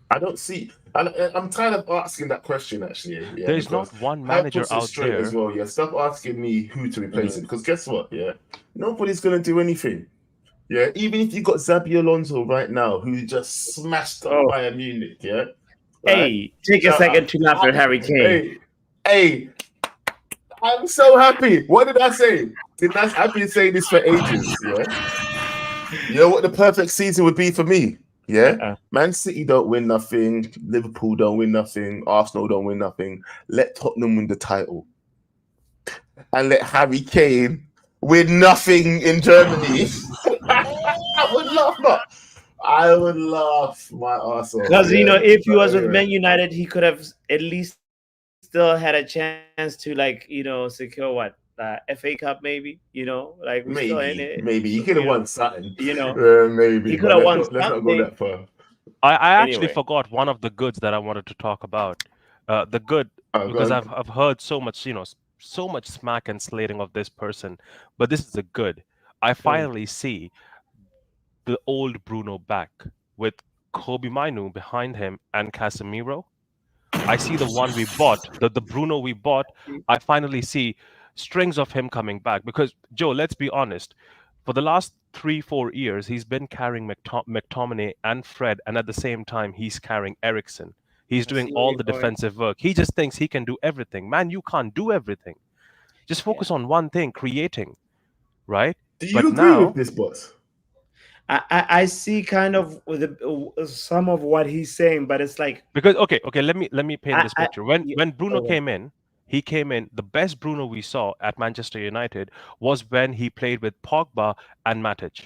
Speaker 2: I don't see. I'm tired of asking that question. Actually,
Speaker 6: There's not one manager out there
Speaker 2: as well. Yeah, stop asking me who to replace him, because guess what? Yeah, nobody's gonna do anything. Yeah, even if you got Xabi Alonso right now, who just smashed up Bayern Munich. Yeah.
Speaker 1: Hey, take a second to laugh at Harry Kane.
Speaker 2: Hey, I'm so happy. What did I say? I've been saying this for ages. Yeah. You know what the perfect season would be for me? Yeah, Man City don't win nothing. Liverpool don't win nothing. Arsenal don't win nothing. Let Tottenham win the title, and let Harry Kane win nothing in Germany. I would laugh my ass off.
Speaker 1: Because if he was with Man United, he could have at least still had a chance to secure what? FA Cup, maybe,
Speaker 2: maybe he could have won something, maybe
Speaker 1: he could have won.
Speaker 2: Let's not go that far.
Speaker 6: I actually forgot one of the goods that I wanted to talk about. The good, because I've heard so much, so much smack and slating of this person, but this is a good. I finally see the old Bruno back with Kobe Mainu behind him and Casemiro. I see the one we bought, the Bruno we bought. I finally see strings of him coming back, because Joe, let's be honest, for the last 3-4 years he's been carrying McTominay and Fred, and at the same time he's carrying Eriksen. He's doing all the defensive work. He just thinks he can do everything. Man, you can't do everything. Just focus on one thing, creating, right?
Speaker 2: Do you agree with this, boss?
Speaker 1: I see kind of some of what he's saying, but it's like,
Speaker 6: because okay, let me paint this picture. When Bruno came in, the best Bruno we saw at Manchester United was when he played with Pogba and Matic.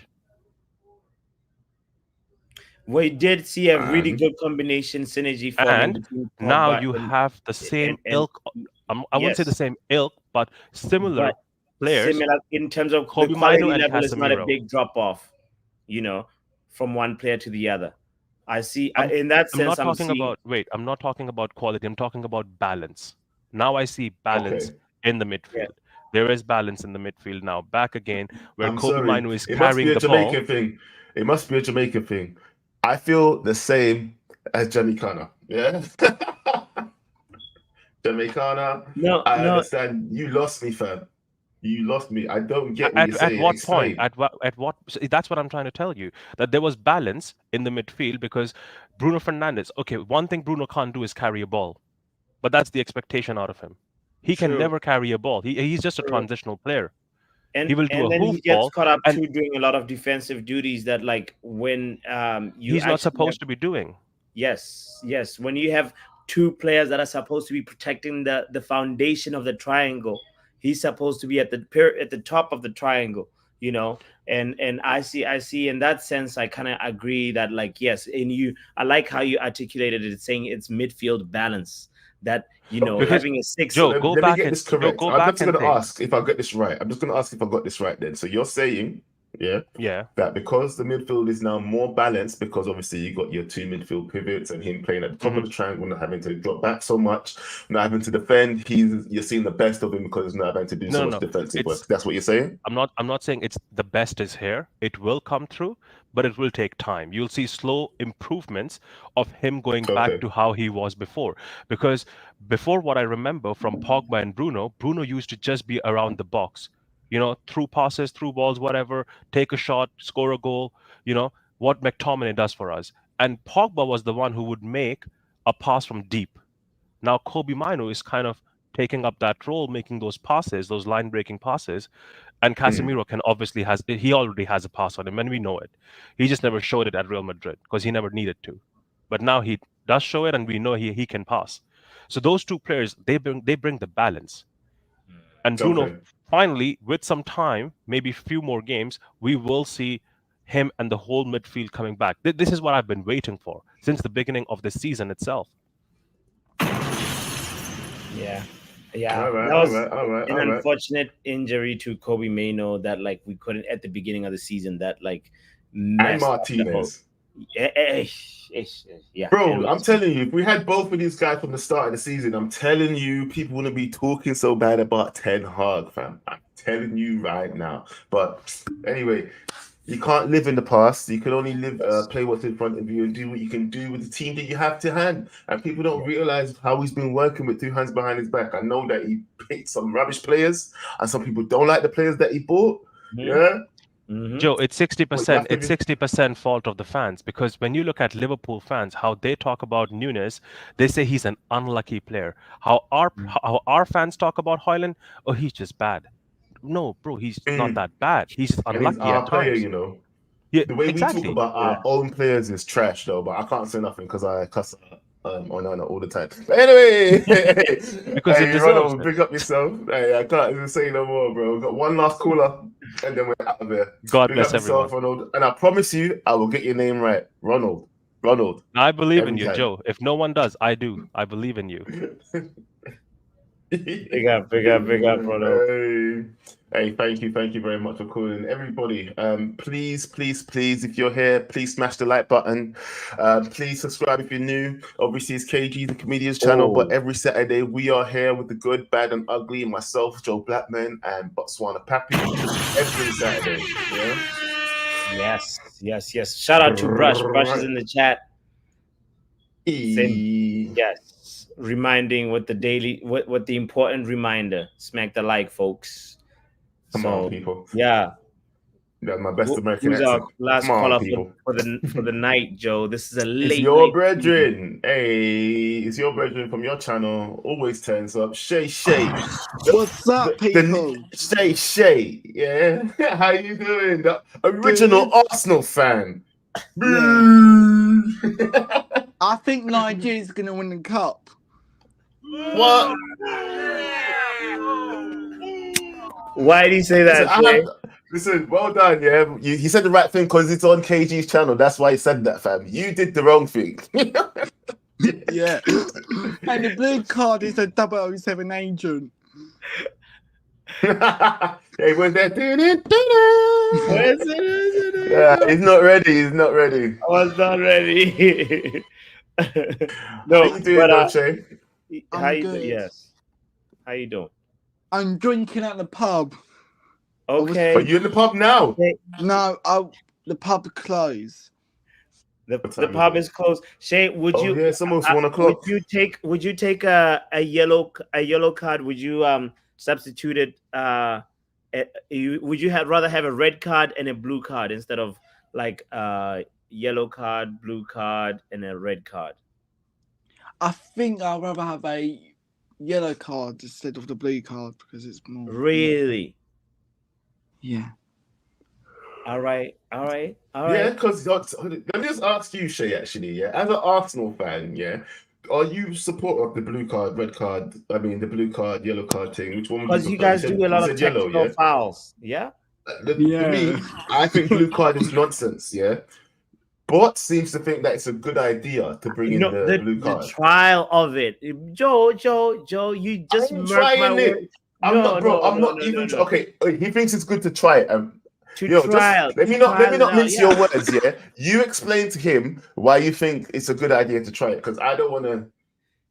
Speaker 1: We did see a really good combination synergy forming between Pogba
Speaker 6: now you have the same ilk. I wouldn't say the same ilk, but similar players.
Speaker 1: Similar in terms of the quality level is not a big drop off, from one player to the other. I see in that sense.
Speaker 6: I'm not talking about quality. I'm talking about balance. Now I see balance in the midfield. Yeah. There is balance in the midfield now. Back again, where Kobe Mainu is carrying the ball.
Speaker 2: It must be a Jamaican thing. I feel the same as Jamaicana. Yeah. Jamaicana.
Speaker 1: No,
Speaker 2: I understand. You lost me, fam. You lost me. I don't get what you're saying.
Speaker 6: At what point? At what? That's what I'm trying to tell you. That there was balance in the midfield, because Bruno Fernandes. Okay, one thing Bruno can't do is carry a ball, but that's the expectation out of him. He can never carry a ball. He's just a transitional player.
Speaker 1: And
Speaker 6: he will do
Speaker 1: and
Speaker 6: a
Speaker 1: then
Speaker 6: hoof
Speaker 1: he gets
Speaker 6: ball
Speaker 1: caught up to doing a lot of defensive duties that, like, when
Speaker 6: he's not supposed to be doing.
Speaker 1: Yes. When you have two players that are supposed to be protecting the foundation of the triangle, he's supposed to be at the top of the triangle, And I see in that sense, I kind of agree that, like, yes, I like how you articulated it, saying it's midfield balance. That having a six.
Speaker 2: Joe, let me get this correct. I'm just going to ask if I get this right. I'm just going to ask if I got this right then. So you're saying
Speaker 6: Yeah.
Speaker 2: that because the midfield is now more balanced, because obviously you got your 2 midfield pivots and him playing at the top of the triangle, not having to drop back so much, not having to defend. You're seeing the best of him because he's not having to do so much defensive work. That's what you're saying?
Speaker 6: I'm not saying it's the best is here. It will come through, but it will take time. You'll see slow improvements of him going back to how he was before. Because before, what I remember from Pogba and Bruno used to just be around the box. Through passes, through balls, whatever, take a shot, score a goal, what McTominay does for us. And Pogba was the one who would make a pass from deep. Now, Kobe Mino is kind of taking up that role, making those passes, those line-breaking passes. And Casemiro he already has a pass on him, and we know it. He just never showed it at Real Madrid because he never needed to. But now he does show it, and we know he can pass. So those two players, they bring the balance. And Bruno, finally, with some time, maybe a few more games, we will see him and the whole midfield coming back. This is what I've been waiting for since the beginning of the season itself.
Speaker 1: Yeah.
Speaker 2: All right,
Speaker 1: that was
Speaker 2: an
Speaker 1: unfortunate injury to Kobe Mino that we couldn't at the beginning of the season that
Speaker 2: and Martinez.
Speaker 1: Yeah,
Speaker 2: bro, I'm telling you, if we had both of these guys from the start of the season, I'm telling you, people wouldn't be talking so bad about Ten Hag, fam. I'm telling you right now. But anyway, you can't live in the past. You can only play what's in front of you and do what you can do with the team that you have to hand. And people don't realize how he's been working with 2 hands behind his back. I know that he picked some rubbish players, and some people don't like the players that he bought. Yeah.
Speaker 6: Joe, it's 60%. It's 60% fault of the fans, because when you look at Liverpool fans, how they talk about Núñez, they say he's an unlucky player. How our fans talk about Højlund, oh, he's just bad. No, bro, he's not that bad. He's just unlucky
Speaker 2: he's our
Speaker 6: at
Speaker 2: player,
Speaker 6: times.
Speaker 2: Yeah, the way we talk about our own players is trash, though. But I can't say nothing because I cuss on all the time. But anyway,
Speaker 6: because
Speaker 2: hey, Ronald, pick up yourself. Hey, I can't even say no more, bro. We've got one last caller, and then we're out of there.
Speaker 6: God bless everyone.
Speaker 2: Ronald. And I promise you, I will get your name right, Ronald.
Speaker 6: I believe in you, Joe. If no one does, I do. I believe in you.
Speaker 1: Big up, Ronald.
Speaker 2: Hey, thank you very much for calling. Everybody, please, if you're here, please smash the like button. Please subscribe if you're new. Obviously, it's KG, the Comedians channel, but every Saturday we are here with the good, bad, and ugly. Myself, Joe Blackman, and Botswana Pappy. Every Saturday,
Speaker 1: Yes. Shout out to Brush. Brush is in the chat. Yes. Reminding what the important reminder. Smack the like, folks.
Speaker 2: Come on, people.
Speaker 1: Yeah.
Speaker 2: That's my best American accent.
Speaker 1: Last caller for the night, Joe. This is a late.
Speaker 2: It's your brethren. Hey, it's your brethren from your channel. Always turns up. Shay.
Speaker 7: What's up, people?
Speaker 2: Shay. Yeah. How you doing? The original Arsenal fan.
Speaker 7: Yeah. I think Nigeria's gonna win the cup.
Speaker 2: What?
Speaker 1: Why did he say that?
Speaker 2: Listen, well done, yeah. He said the right thing because it's on KG's channel. That's why he said that, fam. You did the wrong thing.
Speaker 7: Yeah. And the blue card is a 007 agent.
Speaker 2: Hey, where's that? Yeah, he's not ready.
Speaker 1: I was not ready. No,
Speaker 2: how you doing, Shay?
Speaker 1: How you doing? Yes. How you doing?
Speaker 7: I'm drinking at the pub.
Speaker 1: Okay.
Speaker 2: Are you in the pub now?
Speaker 7: No, the pub closed.
Speaker 1: The pub is closed. Shay, would you?
Speaker 2: Yeah, it's almost 1 o'clock.
Speaker 1: Would you take a yellow card? Would you substitute it? Would you rather have a red card and a blue card instead of like yellow card, blue card, and a red card?
Speaker 7: I think I'd rather have a yellow card instead of the blue card because it's more.
Speaker 1: Really?
Speaker 7: Yeah.
Speaker 1: All right.
Speaker 2: Yeah, because let me just ask you, Shay, actually, yeah, as an Arsenal fan, yeah, are you supporter of the blue card, red card, the blue card, yellow card thing? Which one would
Speaker 1: because you guys do a lot of technical fouls, yeah?
Speaker 2: For me, I think blue card is nonsense, yeah? Bot seems to think that it's a good idea to bring in the blue card.
Speaker 1: The trial of it. Joe, you just
Speaker 2: I'm trying it. I'm not even. Okay, he thinks it's good to try it.
Speaker 1: trial.
Speaker 2: Let me not mince your words. Yeah, you explain to him why you think it's a good idea to try it, because I don't want to.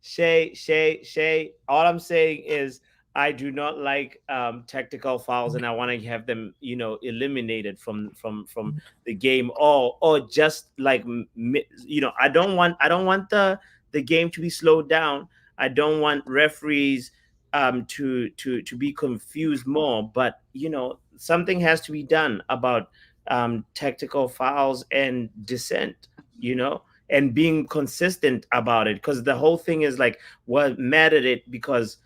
Speaker 1: Shay. All I'm saying is I do not like tactical fouls, and I want to have them, eliminated from the game, or just like I don't want the game to be slowed down. I don't want referees to be confused more, but something has to be done about tactical fouls and dissent. And being consistent about it, because the whole thing is like what mad at it, because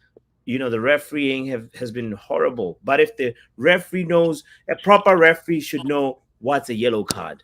Speaker 1: the refereeing has been horrible. But if the referee knows, a proper referee should know what's a yellow card,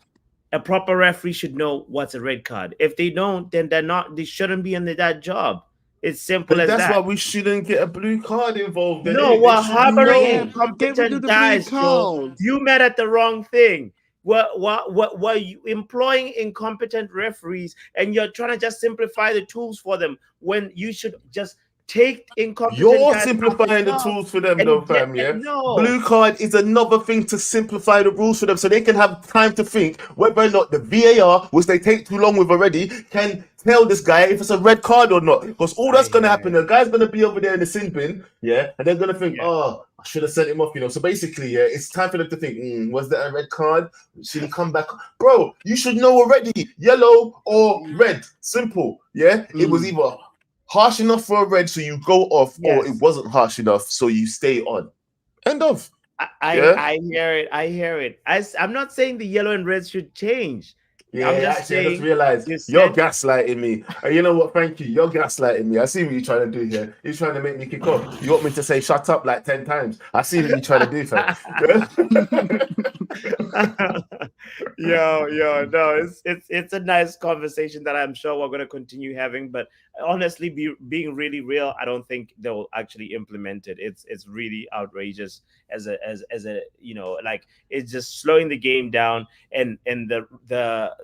Speaker 1: a proper referee should know what's a red card. If they don't, then they shouldn't be in that job. It's simple as that.
Speaker 2: That's why we shouldn't get a blue card involved.
Speaker 1: No, we're harboring incompetent guys, Joe. You met at the wrong thing. Were you employing incompetent referees, and you're trying to just simplify the tools for them when you should just take incompetent
Speaker 2: You're
Speaker 1: guys
Speaker 2: simplifying the tools for them, though, fam. Yeah.
Speaker 1: No.
Speaker 2: Blue card is another thing to simplify the rules for them, so they can have time to think whether or not the VAR, which they take too long with already, can tell this guy if it's a red card or not. Because all that's going to happen, the guy's going to be over there in the sin bin, yeah, and they're going to think, oh, I should have sent him off, So basically, yeah, it's time for them to think, was that a red card? Should he come back? Bro, you should know already, yellow or red. Simple, yeah? It was either harsh enough for a red, so you go off, or it wasn't harsh enough, so you stay on. End of.
Speaker 1: I hear it. I'm not saying the yellow and red should change.
Speaker 2: Yeah, I just realized you're gaslighting me. And you know what? Thank you. You're gaslighting me. I see what you're trying to do here. You're trying to make me kick off. You want me to say shut up like 10 times. I see what you're trying to do, fam.
Speaker 1: No, it's a nice conversation that I'm sure we're going to continue having. But honestly, being really real, I don't think they'll actually implement it. It's really outrageous as a like it's just slowing the game down, and the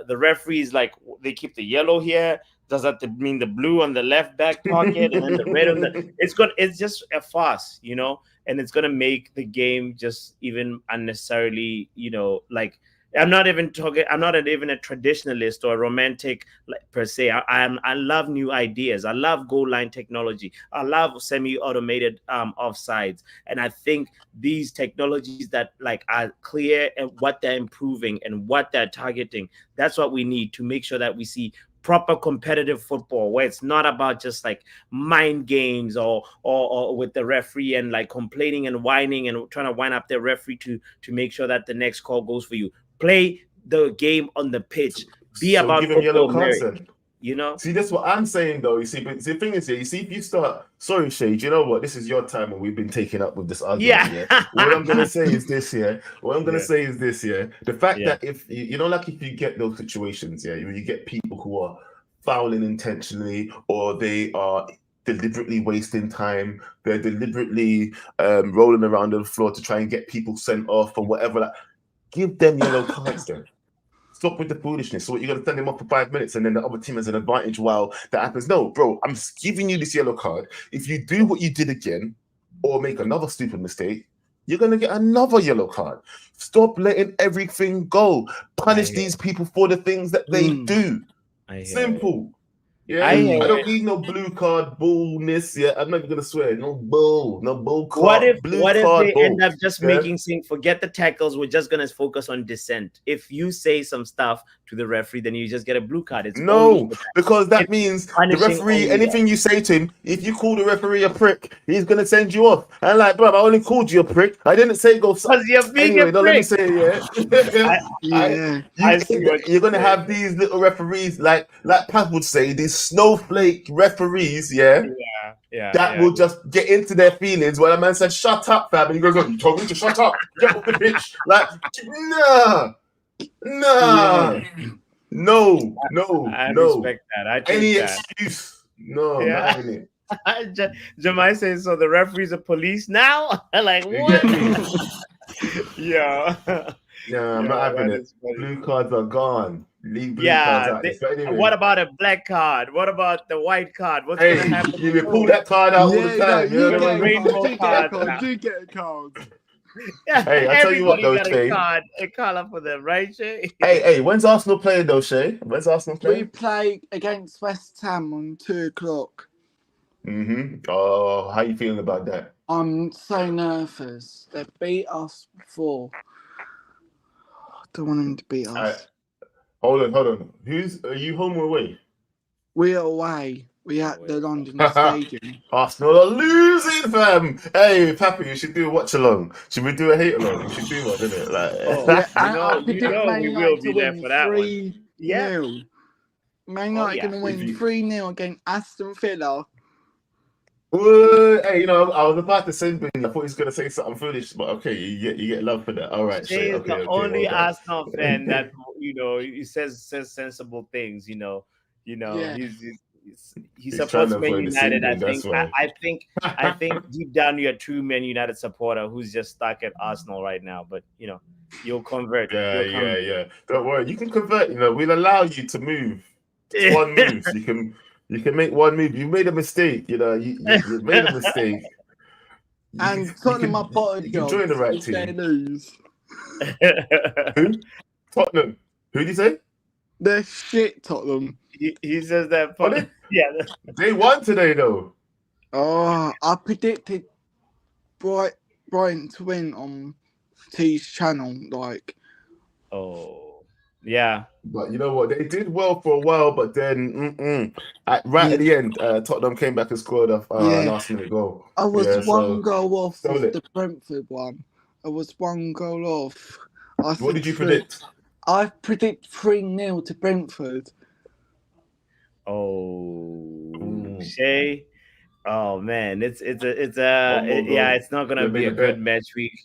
Speaker 1: referees, like, they keep the yellow here. Does that mean the blue on the left back pocket and then the red on the? It's just a farce, and it's gonna make the game just even unnecessarily, like. I'm not even a traditionalist or a romantic, per se. I love new ideas. I love goal line technology. I love semi-automated offsides, and I think these technologies that are clear and what they're improving and what they're targeting. That's what we need to make sure that we see proper competitive football, where it's not about just mind games or with the referee and complaining and whining and trying to wind up the referee to make sure that the next call goes for you. Play the game on the pitch. Be about
Speaker 2: give him yellow cards.
Speaker 1: See,
Speaker 2: that's what I'm saying, though. You see, but the thing is, if you start, sorry, Shade, you know what? This is your time, and we've been taking up with this argument. Yeah. What I'm gonna say is this, yeah. The fact that if if you get those situations, you get people who are fouling intentionally, or they are deliberately wasting time, they're deliberately rolling around on the floor to try and get people sent off or whatever. Give them yellow cards then. Stop with the foolishness. So you're going to send them off for 5 minutes and then the other team has an advantage while that happens. No, bro, I'm giving you this yellow card. If you do what you did again or make another stupid mistake, you're going to get another yellow card. Stop letting everything go. Punish these people for the things that they do. Simple. Yeah, I don't need no blue card bullness. Yeah, I'm not even gonna swear. No bull card.
Speaker 1: What if they end up just making saying forget the tackles? We're just gonna focus on dissent. If you say some stuff to the referee, then you just get a blue card.
Speaker 2: Because that means the referee. Anything you say to him, if you call the referee a prick, he's gonna send you off. And bro, I only called you a prick. I didn't say go.
Speaker 1: Because you're being a prick.
Speaker 2: Let me say you're gonna have these little referees, like Pat would say, these snowflake referees, that will just get into their feelings when a man says shut up, fam, and he goes, you told me to shut up, get off the pitch. No.
Speaker 1: I respect that. I take
Speaker 2: any
Speaker 1: that.
Speaker 2: excuse. No, I'm not having it.
Speaker 1: Jamai says, so the referees are police now? Like, what?
Speaker 2: I'm not having it. Blue cards are gone. Leave blue cards out. Anyway.
Speaker 1: What about a black card? What about the white card? What's going to happen?
Speaker 2: You pull that card out all the time.
Speaker 7: You get a card.
Speaker 2: Hey, I tell you what, though,
Speaker 1: got
Speaker 2: Shay.
Speaker 1: a collar for them, right, Shay?
Speaker 2: Hey, when's Arsenal playing, though, Shay? When's Arsenal
Speaker 7: We
Speaker 2: playing?
Speaker 7: play against West Ham on 2:00.
Speaker 2: Oh, how you feeling about that?
Speaker 7: I'm so nervous. They beat us before. I don't want them to beat us.
Speaker 2: Hold on. Are you home or away?
Speaker 7: We're away. We're at the London Stadium.
Speaker 2: Arsenal are losing, fam. Hey, Pappy, you should do a watch along. Should we do a hate along? We should do one, isn't it? Like,
Speaker 7: I predict Man
Speaker 1: we will
Speaker 7: United
Speaker 1: be
Speaker 7: to
Speaker 1: there
Speaker 7: win
Speaker 1: for that
Speaker 7: 3-0.
Speaker 1: Yeah.
Speaker 7: Man United going to win 3-0 against Aston Villa.
Speaker 2: Hey, I was about to send him. I thought he was going to say something foolish, but okay, you get love for that. All right,
Speaker 1: Shay is the only
Speaker 2: well
Speaker 1: Arsenal fan that he says sensible things. He's supports Man United. I think deep down you're a true Man United supporter who's just stuck at Arsenal right now. But you'll convert.
Speaker 2: Yeah. Don't worry, you can convert. We'll allow you to move. It's one move. You can make one move. You made a mistake. You made a mistake.
Speaker 7: And Tottenham are bottom.
Speaker 2: You can join the right team.
Speaker 7: They lose.
Speaker 2: Who? Tottenham. Who did you say?
Speaker 7: They're shit, Tottenham.
Speaker 1: He says that.
Speaker 2: They won today, though.
Speaker 7: Oh, I predicted Brighton to win on T's channel.
Speaker 1: Yeah.
Speaker 2: But you know what? They did well for a while, but then at the end, Tottenham came back and scored a last-minute goal.
Speaker 7: I was one goal off the Brentford one. I was one goal off.
Speaker 2: What did you predict?
Speaker 7: I predict 3-0 to Brentford.
Speaker 1: Shay. Oh man, it's not gonna be a good match week.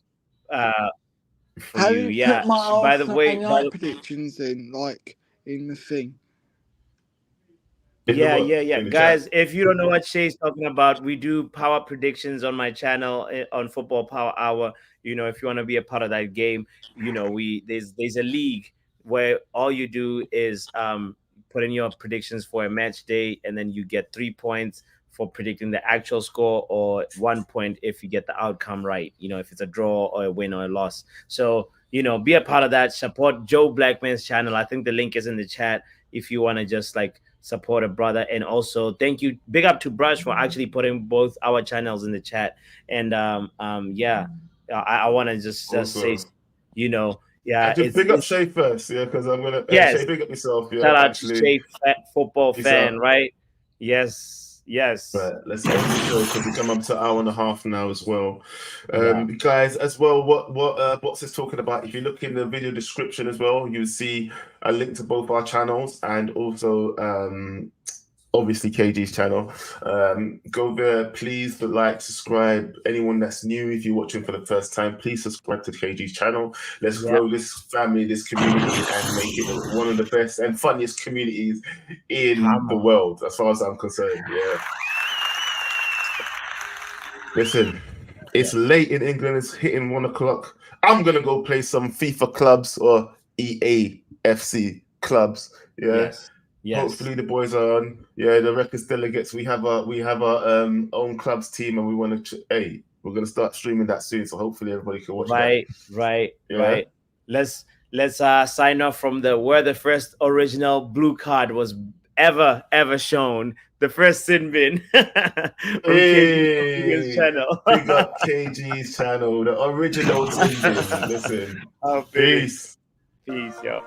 Speaker 7: How
Speaker 1: you, yeah. By the way,
Speaker 7: predictions in the thing.
Speaker 1: Yeah. Guys, if you don't know what Shay's talking about, we do power predictions on my channel on Football Power Hour. If you want to be a part of that game, there's a league where all you do is put in your predictions for a match day, and then you get 3 points for predicting the actual score, or 1 point if you get the outcome right, if it's a draw or a win or a loss. So, be a part of that. Support Joe Blackman's channel. I think the link is in the chat if you want to just support a brother. And also thank you. Big up to Brush for actually putting both our channels in the chat. And I want to just say,
Speaker 2: big up Shay first, because I'm gonna Shay, big up yourself.
Speaker 1: Shout out to Shay, football fan, right? Yes.
Speaker 2: Right, let's get to the show because we come up to an hour and a half now as well. Guys, as well, what Bots is talking about, if you look in the video description as well, you'll see a link to both our channels and also obviously KG's channel. Go there, please like, subscribe. Anyone that's new, if you're watching for the first time, please subscribe to KG's channel. Let's grow this family, this community, and make it one of the best and funniest communities in the world, as far as I'm concerned. Yeah. Listen, it's late in England. It's hitting 1 o'clock. I'm gonna go play some FIFA clubs or EAFC clubs. Yes. Hopefully the boys are on. Yeah, the Records delegates. We have our own clubs team, and we want to. We're gonna start streaming that soon. So hopefully everybody can watch.
Speaker 1: Right. Let's sign off from where the first original blue card was ever shown. The first sin bin. KG's channel.
Speaker 2: Big up KG's channel, the original sin bin. Listen. Peace,
Speaker 1: yo.